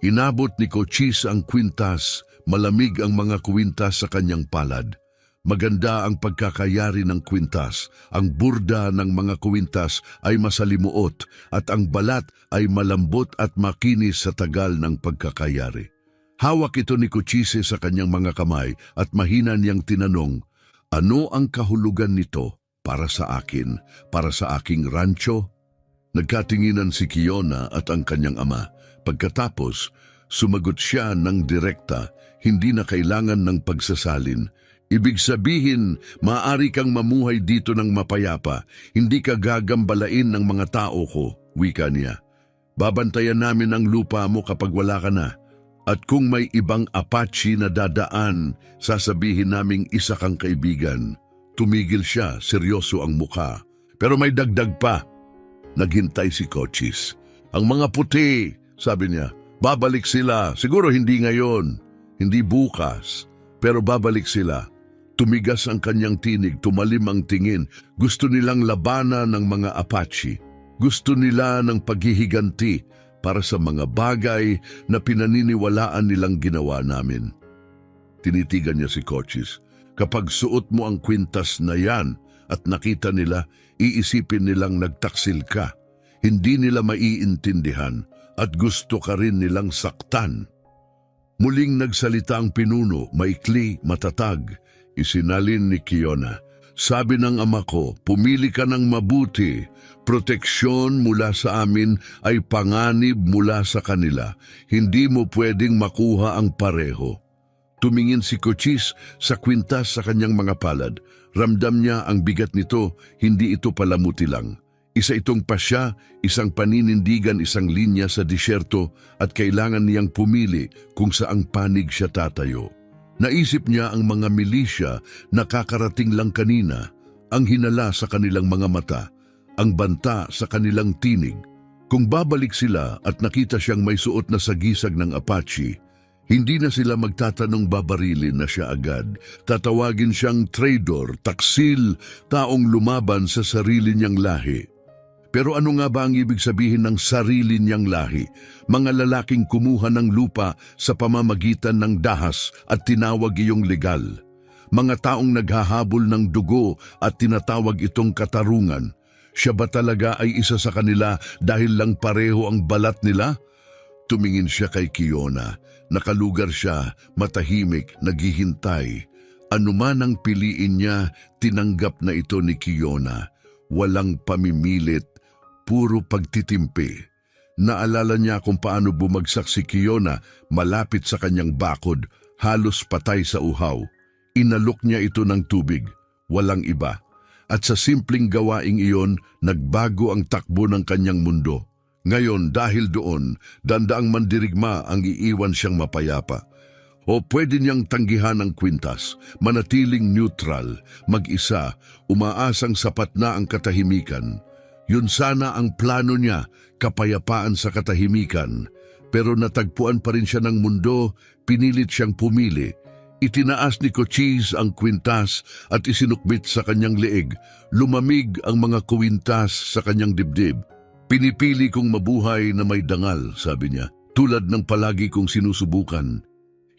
Inabot ni Cochise ang kwintas, malamig ang mga kwintas sa kanyang palad. Maganda ang pagkakayari ng kwintas. Ang burda ng mga kwintas ay masalimuot at ang balat ay malambot at makinis sa tagal ng pagkakayari. Hawak ito ni Cochise sa kanyang mga kamay at mahina niyang tinanong, ano ang kahulugan nito? Para sa akin, para sa aking rancho? Nagkatinginan si Kiona at ang kanyang ama. Pagkatapos, sumagot siya ng direkta, hindi na kailangan ng pagsasalin. Ibig sabihin, maaari kang mamuhay dito ng mapayapa, hindi ka gagambalain ng mga tao ko, wika niya. Babantayan namin ang lupa mo kapag wala ka na. At kung may ibang Apache na dadaan, sasabihin naming isa kang kaibigan. Tumigil siya, seryoso ang mukha. Pero may dagdag pa. Naghintay si Cochise. Ang mga puti, sabi niya, babalik sila. Siguro hindi ngayon, hindi bukas, pero babalik sila. Tumigas ang kanyang tinig, tumalim ang tingin. Gusto nilang labanan ng mga Apache. Gusto nila ng paghihiganti para sa mga bagay na pinaniniwalaan nilang ginawa namin. Tinitigan niya si Cochise. Kapag suot mo ang kwintas na yan at nakita nila, iisipin nilang nagtaksil ka. Hindi nila maiintindihan at gusto ka rin nilang saktan. Muling nagsalita ang pinuno, maikli, matatag. Isinalin ni Kiona, Sabi ng ama ko, pumili ka ng mabuti. Proteksyon mula sa amin ay panganib mula sa kanila. Hindi mo pwedeng makuha ang pareho. Tumingin si Cochise sa kwintas sa kanyang mga palad. Ramdam niya ang bigat nito, hindi ito palamuti lang. Isa itong pasya, isang paninindigan, isang linya sa disyerto at kailangan niyang pumili kung saang panig siya tatayo. Naisip niya ang mga milisya na kakarating lang kanina, ang hinala sa kanilang mga mata, ang banta sa kanilang tinig. Kung babalik sila at nakita siyang may suot na sagisag ng Apache, hindi na sila magtatanong babarilin na siya agad. Tatawagin siyang traitor, taksil, taong lumaban sa sarili niyang lahi. Pero ano nga ba ang ibig sabihin ng sarili niyang lahi? Mga lalaking kumuha ng lupa sa pamamagitan ng dahas at tinawag iyong legal. Mga taong naghahabol ng dugo at tinatawag itong katarungan. Siya ba talaga ay isa sa kanila dahil lang pareho ang balat nila? Tumingin siya kay Kiona. Nakalugar siya, matahimik, naghihintay. Ano man ang piliin niya, tinanggap na ito ni Kiona. Walang pamimilit, puro pagtitimpi. Naalala niya kung paano bumagsak si Kiona malapit sa kanyang bakod, halos patay sa uhaw. Inalok niya ito ng tubig, walang iba. At sa simpleng gawaing iyon, nagbago ang takbo ng kanyang mundo. Ngayon, dahil doon, dandaang mandirigma ang iiwan siyang mapayapa. O pwede niyang tanggihan ang kwintas, manatiling neutral, mag-isa, umaasang sapat na ang katahimikan. Yun sana ang plano niya, kapayapaan sa katahimikan. Pero natagpuan pa rin siya ng mundo, pinilit siyang pumili. Itinaas ni Cochise ang kwintas at isinukbit sa kanyang leeg. Lumamig ang mga kwintas sa kanyang dibdib. Pinipili kong mabuhay na may dangal, sabi niya, tulad ng palagi kong sinusubukan.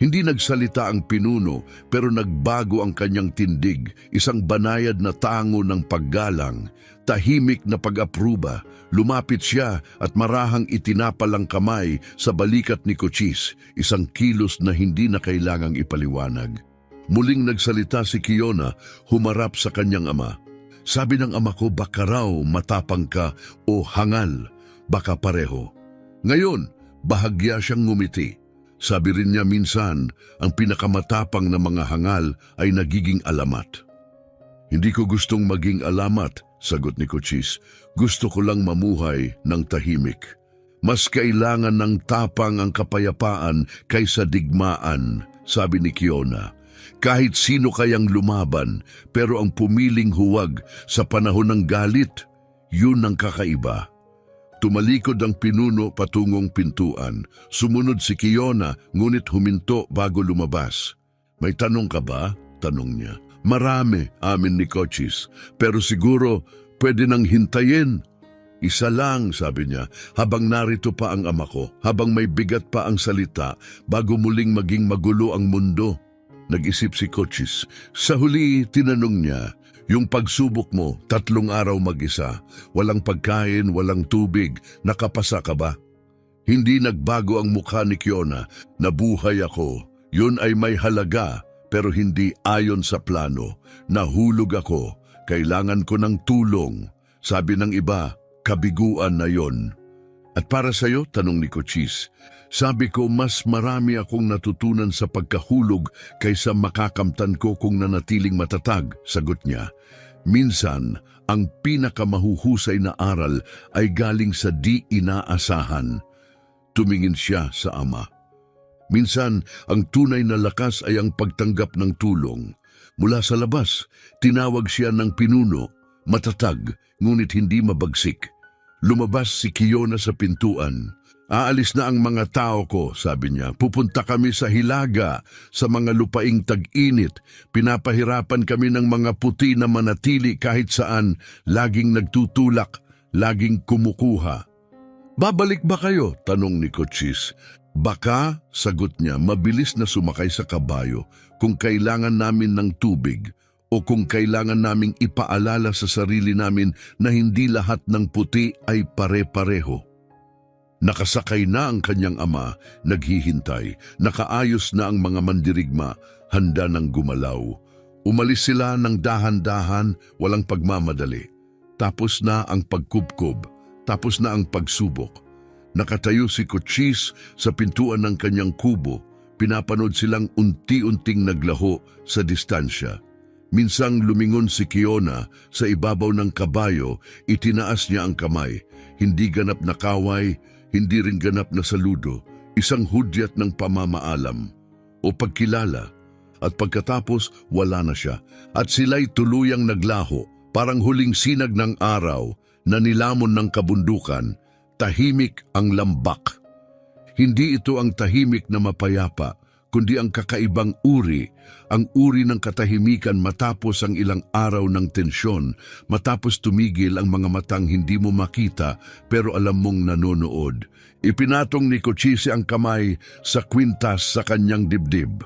Hindi nagsalita ang pinuno pero nagbago ang kanyang tindig, isang banayad na tango ng paggalang, tahimik na pag-apruba. Lumapit siya at marahang itinapal ang kamay sa balikat ni Cochise, isang kilos na hindi na kailangang ipaliwanag. Muling nagsalita si Kiona, humarap sa kanyang ama. Sabi ng ama ko, baka raw matapang ka o hangal, baka pareho. Ngayon, bahagya siyang ngumiti. Sabi rin niya minsan, ang pinakamatapang na mga hangal ay nagiging alamat. Hindi ko gustong maging alamat, sagot ni Cochise. Gusto ko lang mamuhay ng tahimik. Mas kailangan ng tapang ang kapayapaan kaysa digmaan, sabi ni Kiona. Kahit sino kayang lumaban, pero ang pumiling huwag sa panahon ng galit, yun ang kakaiba. Tumalikod ang pinuno patungong pintuan. Sumunod si Kiona, ngunit huminto bago lumabas. May tanong ka ba? Tanong niya. Marami, amin ni Cochise. Pero siguro, pwede nang hintayin. Isa lang, sabi niya, habang narito pa ang ama ko, habang may bigat pa ang salita, bago muling maging magulo ang mundo. Nag-isip si Cochise. Sa huli, tinanong niya, yung pagsubok mo, 3 araw mag-isa, walang pagkain, walang tubig, nakapasa ka ba? Hindi nagbago ang mukha ni Kiona, nabuhay ako. Yun ay may halaga, pero hindi ayon sa plano. Nahulog ako, kailangan ko ng tulong. Sabi ng iba, kabiguan na yon. At para sa'yo, tanong ni Cochise, sabi ko mas marami akong natutunan sa pagkahulog kaysa makakamtan ko kung nanatiling matatag, sagot niya. Minsan, ang pinakamahuhusay na aral ay galing sa di inaasahan. Tumingin siya sa ama. Minsan, ang tunay na lakas ay ang pagtanggap ng tulong. Mula sa labas, tinawag siya ng pinuno, matatag, ngunit hindi mabagsik. Lumabas si Kiona sa pintuan. Aalis na ang mga tao ko, sabi niya. Pupunta kami sa Hilaga, sa mga lupaing tag-init. Pinapahirapan kami ng mga puti na manatili kahit saan, laging nagtutulak, laging kumukuha. Babalik ba kayo? Tanong ni Cochise. Baka, sagot niya, mabilis na sumakay sa kabayo kung kailangan namin ng tubig o kung kailangan naming ipaalala sa sarili namin na hindi lahat ng puti ay pare-pareho. Nakasakay na ang kanyang ama, naghihintay, nakaayos na ang mga mandirigma, handa ng gumalaw. Umalis sila ng dahan-dahan, walang pagmamadali. Tapos na ang pagkubkob, tapos na ang pagsubok. Nakatayo si Cochise sa pintuan ng kanyang kubo, pinapanood silang unti-unting naglaho sa distansya. Minsang lumingon si Kiona sa ibabaw ng kabayo, itinaas niya ang kamay. Hindi ganap na kaway, hindi rin ganap na saludo, isang hudyat ng pamamaalam o pagkilala. At pagkatapos, wala na siya. At sila'y tuluyang naglaho, parang huling sinag ng araw na nilamon ng kabundukan, tahimik ang lambak. Hindi ito ang tahimik na mapayapa, kundi ang kakaibang uri, ang uri ng katahimikan matapos ang ilang araw ng tensyon, matapos tumigil ang mga matang hindi mo makita pero alam mong nanonood. Ipinatong ni Cochise ang kamay sa kwintas sa kanyang dibdib.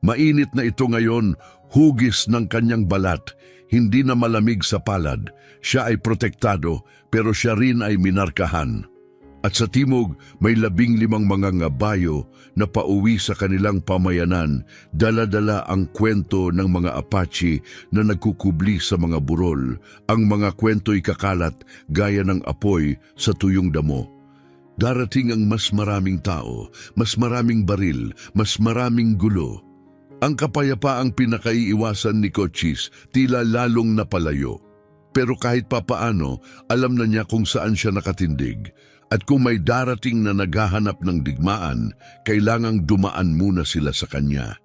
Mainit na ito ngayon, hugis ng kanyang balat, hindi na malamig sa palad. Siya ay protektado, pero siya rin ay minarkahan. At sa timog, may 15 mga ngabayo na pauwi sa kanilang pamayanan, dala-dala ang kwento ng mga Apache na nagkukubli sa mga burol. Ang mga kwento'y kakalat gaya ng apoy sa tuyong damo. Darating ang mas maraming tao, mas maraming baril, mas maraming gulo. Ang kapayapaang pinakaiiwasan ni Cochise tila lalong napalayo. Pero kahit papaano, alam na niya kung saan siya nakatindig. At kung may darating na naghahanap ng digmaan, kailangang dumaan muna sila sa kanya.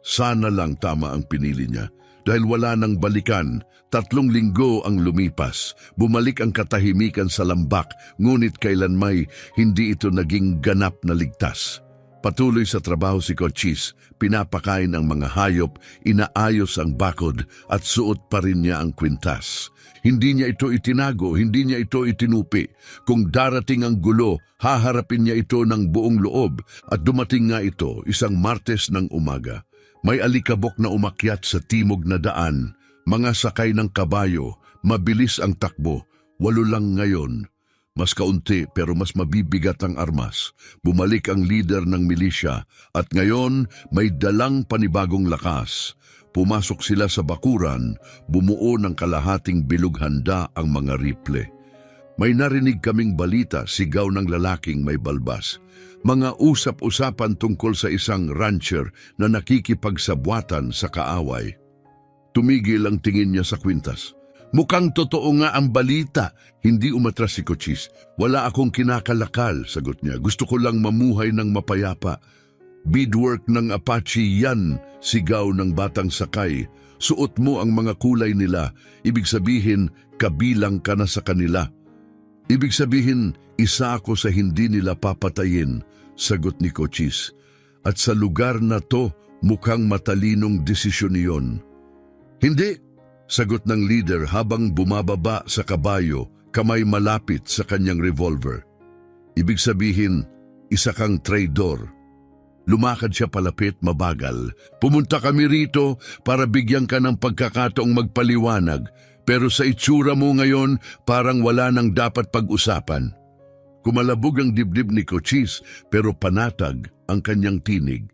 Sana lang tama ang pinili niya. Dahil wala nang balikan, 3 linggo ang lumipas. Bumalik ang katahimikan sa lambak, ngunit kailanmay hindi ito naging ganap na ligtas. Patuloy sa trabaho si Cochise, pinapakain ang mga hayop, inaayos ang bakod at suot pa rin niya ang kwintas. Hindi niya ito itinago, hindi niya ito itinupi. Kung darating ang gulo, haharapin niya ito ng buong loob at dumating nga ito isang Martes ng umaga. May alikabok na umakyat sa timog na daan, mga sakay ng kabayo, mabilis ang takbo, 8 lang ngayon. Mas kaunti pero mas mabibigat ang armas. Bumalik ang leader ng milisya at ngayon may dalang panibagong lakas. Pumasok sila sa bakuran, bumuo ng kalahating bilog handa ang mga rifle. May narinig kaming balita, sigaw ng lalaking may balbas. Mga usap-usapan tungkol sa isang rancher na nakikipagsabwatan sa kaaway. Tumigil ang tingin niya sa kwintas. Mukhang totoo nga ang balita. Hindi umatras si Cochise. Wala akong kinakalakal, sagot niya. Gusto ko lang mamuhay ng mapayapa. Beadwork ng Apache yan, sigaw ng batang sakay. Suot mo ang mga kulay nila. Ibig sabihin, kabilang ka na sa kanila. Ibig sabihin, isa ako sa hindi nila papatayin, sagot ni Cochise. At sa lugar na to, mukhang matalinong desisyon niyon. Hindi, sagot ng leader habang bumababa sa kabayo, kamay malapit sa kanyang revolver. Ibig sabihin, isa kang traidor. Lumakad siya palapit, mabagal. Pumunta kami rito para bigyan ka ng pagkakataong magpaliwanag, pero sa itsura mo ngayon parang wala nang dapat pag-usapan. Kumalabog ang dibdib ni Cochise pero panatag ang kanyang tinig.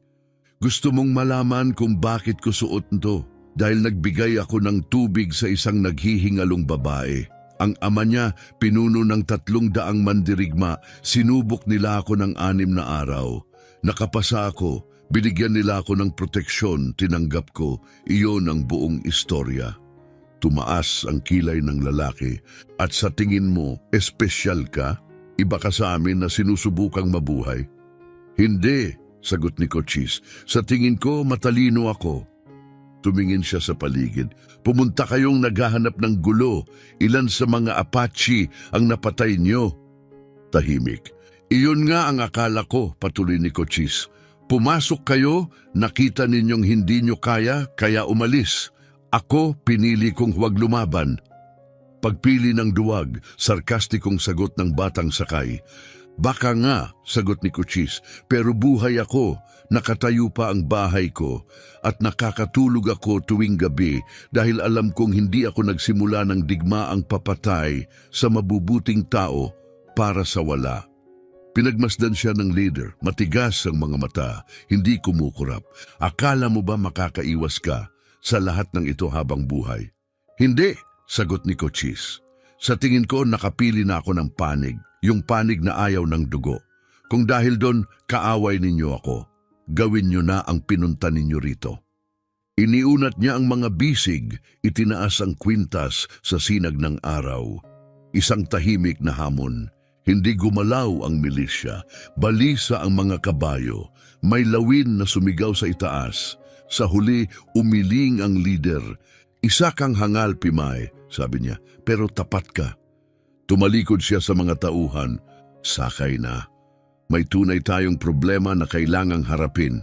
Gusto mong malaman kung bakit ko suot ito? Dahil nagbigay ako ng tubig sa isang naghihingalong babae. Ang ama niya, pinuno ng 300 mandirigma, sinubok nila ako ng 6 na araw. Nakapasa ako, binigyan nila ako ng proteksyon, tinanggap ko, iyon ang buong istorya. Tumaas ang kilay ng lalaki, at sa tingin mo, espesyal ka? Iba ka sa amin na sinusubukang mabuhay? Hindi, sagot ni Cochise. Sa tingin ko, matalino ako. Tumingin siya sa paligid. Pumunta kayong naghahanap ng gulo. Ilan sa mga Apache ang napatay niyo? Tahimik. Iyon nga ang akala ko, patuloy ni Cochise. Pumasok kayo, nakita ninyong hindi nyo kaya umalis. Ako, pinili kong huwag lumaban. Pagpili ng duwag, sarkastikong sagot ng batang sakay. Baka nga, sagot ni Cochise, pero buhay ako. Nakatayo pa ang bahay ko at nakakatulog ako tuwing gabi dahil alam kong hindi ako nagsimula ng digmaang papatay sa mabubuting tao para sa wala. Pinagmasdan siya ng leader, matigas ang mga mata, hindi kumukurap. Akala mo ba makakaiwas ka? sa lahat ng ito habang buhay? Hindi, sagot ni Cochise. Sa tingin ko nakapili na ako ng panig, yung panig na ayaw ng dugo. Kung dahil doon kaaway ninyo ako, gawin nyo na ang pinunta ninyo rito. Iniunat niya ang mga bisig, itinaas ang kwintas sa sinag ng araw. Isang tahimik na hamon. Hindi gumalaw ang milisya, balisa ang mga kabayo, may lawin na sumigaw sa itaas. Sa huli, umiling ang lider. Isa kang hangal, Pimay, sabi niya, pero tapat ka. Tumalikod siya sa mga tauhan. Sakay na. May tunay tayong problema na kailangang harapin.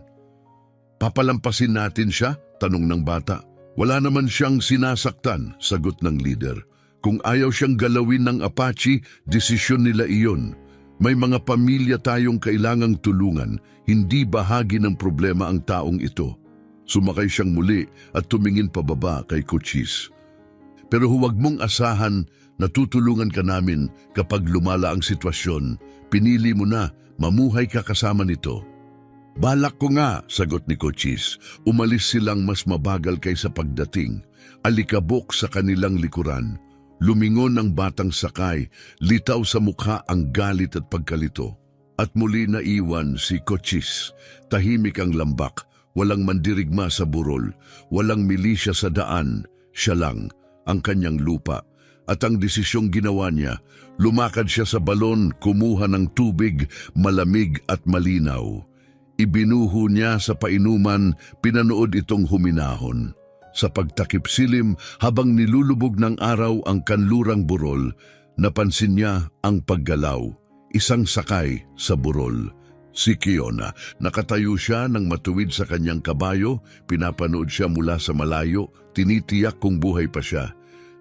Papalampasin natin siya? Tanong ng bata. Wala naman siyang sinasaktan, sagot ng lider. Kung ayaw siyang galawin ng Apache, desisyon nila iyon. May mga pamilya tayong kailangang tulungan, hindi bahagi ng problema ang taong ito. Sumakay siyang muli at tumingin pababa kay Cochise. Pero huwag mong asahan na tutulungan ka namin kapag lumala ang sitwasyon. Pinili mo na, mamuhay ka kasama nito. Balak ko nga, sagot ni Cochise. Umalis silang mas mabagal kaysa pagdating. Alikabok sa kanilang likuran. Lumingon ang batang sakay, litaw sa mukha ang galit at pagkalito. At muli naiwan si Cochise. Tahimik ang lambak, walang mandirigma sa burol, walang milisya sa daan, siya lang, ang kanyang lupa. At ang desisyong ginawa niya, lumakad siya sa balon, kumuha ng tubig, malamig at malinaw. Ibinuho niya sa painuman, pinanood itong huminahon. Sa pagtakip silim, habang nilulubog ng araw ang kanlurang burol, napansin niya ang paggalaw, isang sakay sa burol. Si Kiona, nakatayo siya ng matuwid sa kanyang kabayo, pinapanood siya mula sa malayo, tinitiyak kung buhay pa siya.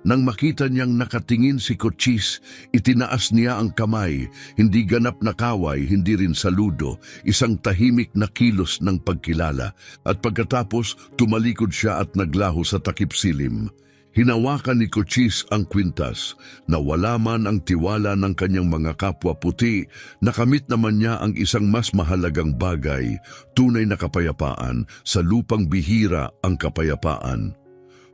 Nang makita niyang nakatingin si Cochise, itinaas niya ang kamay, hindi ganap na kaway, hindi rin saludo, isang tahimik na kilos ng pagkilala, at pagkatapos tumalikod siya at naglaho sa takip silim. Hinawakan ni Cochise ang kwintas, nawala man ang tiwala ng kanyang mga kapwa puti, nakamit naman niya ang isang mas mahalagang bagay, tunay na kapayapaan, sa lupang bihira ang kapayapaan.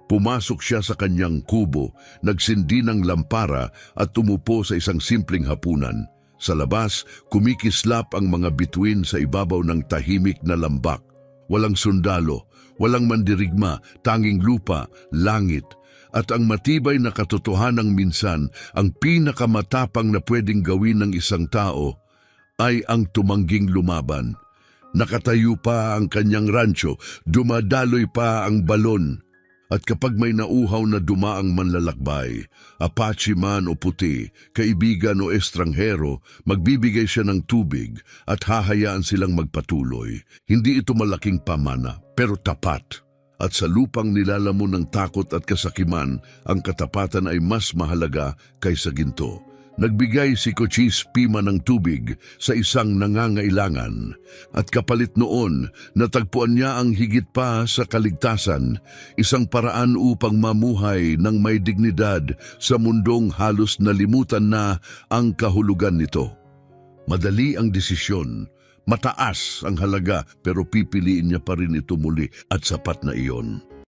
Pumasok siya sa kanyang kubo, nagsindi ng lampara at tumupo sa isang simpleng hapunan. Sa labas, kumikislap ang mga bituin sa ibabaw ng tahimik na lambak. Walang sundalo, walang mandirigma, tanging lupa, langit. At ang matibay na katotohanang minsan, ang pinakamatapang na pwedeng gawin ng isang tao, ay ang tumangging lumaban. Nakatayo pa ang kanyang rancho, dumadaloy pa ang balon. At kapag may nauhaw na dumaang manlalakbay, Apache man o puti, kaibigan o estranghero, magbibigay siya ng tubig at hahayaan silang magpatuloy. Hindi ito malaking pamana, pero tapat. At sa lupang nilalamon ng takot at kasakiman, ang katapatan ay mas mahalaga kaysa ginto. Nagbigay si Cochise Pima ng tubig sa isang nangangailangan, at kapalit noon natagpuan niya ang higit pa sa kaligtasan, isang paraan upang mamuhay ng may dignidad sa mundong halos nalimutan na ang kahulugan nito. Madali ang desisyon, mataas ang halaga, pero pipiliin niya pa rin ito muli at sapat na iyon.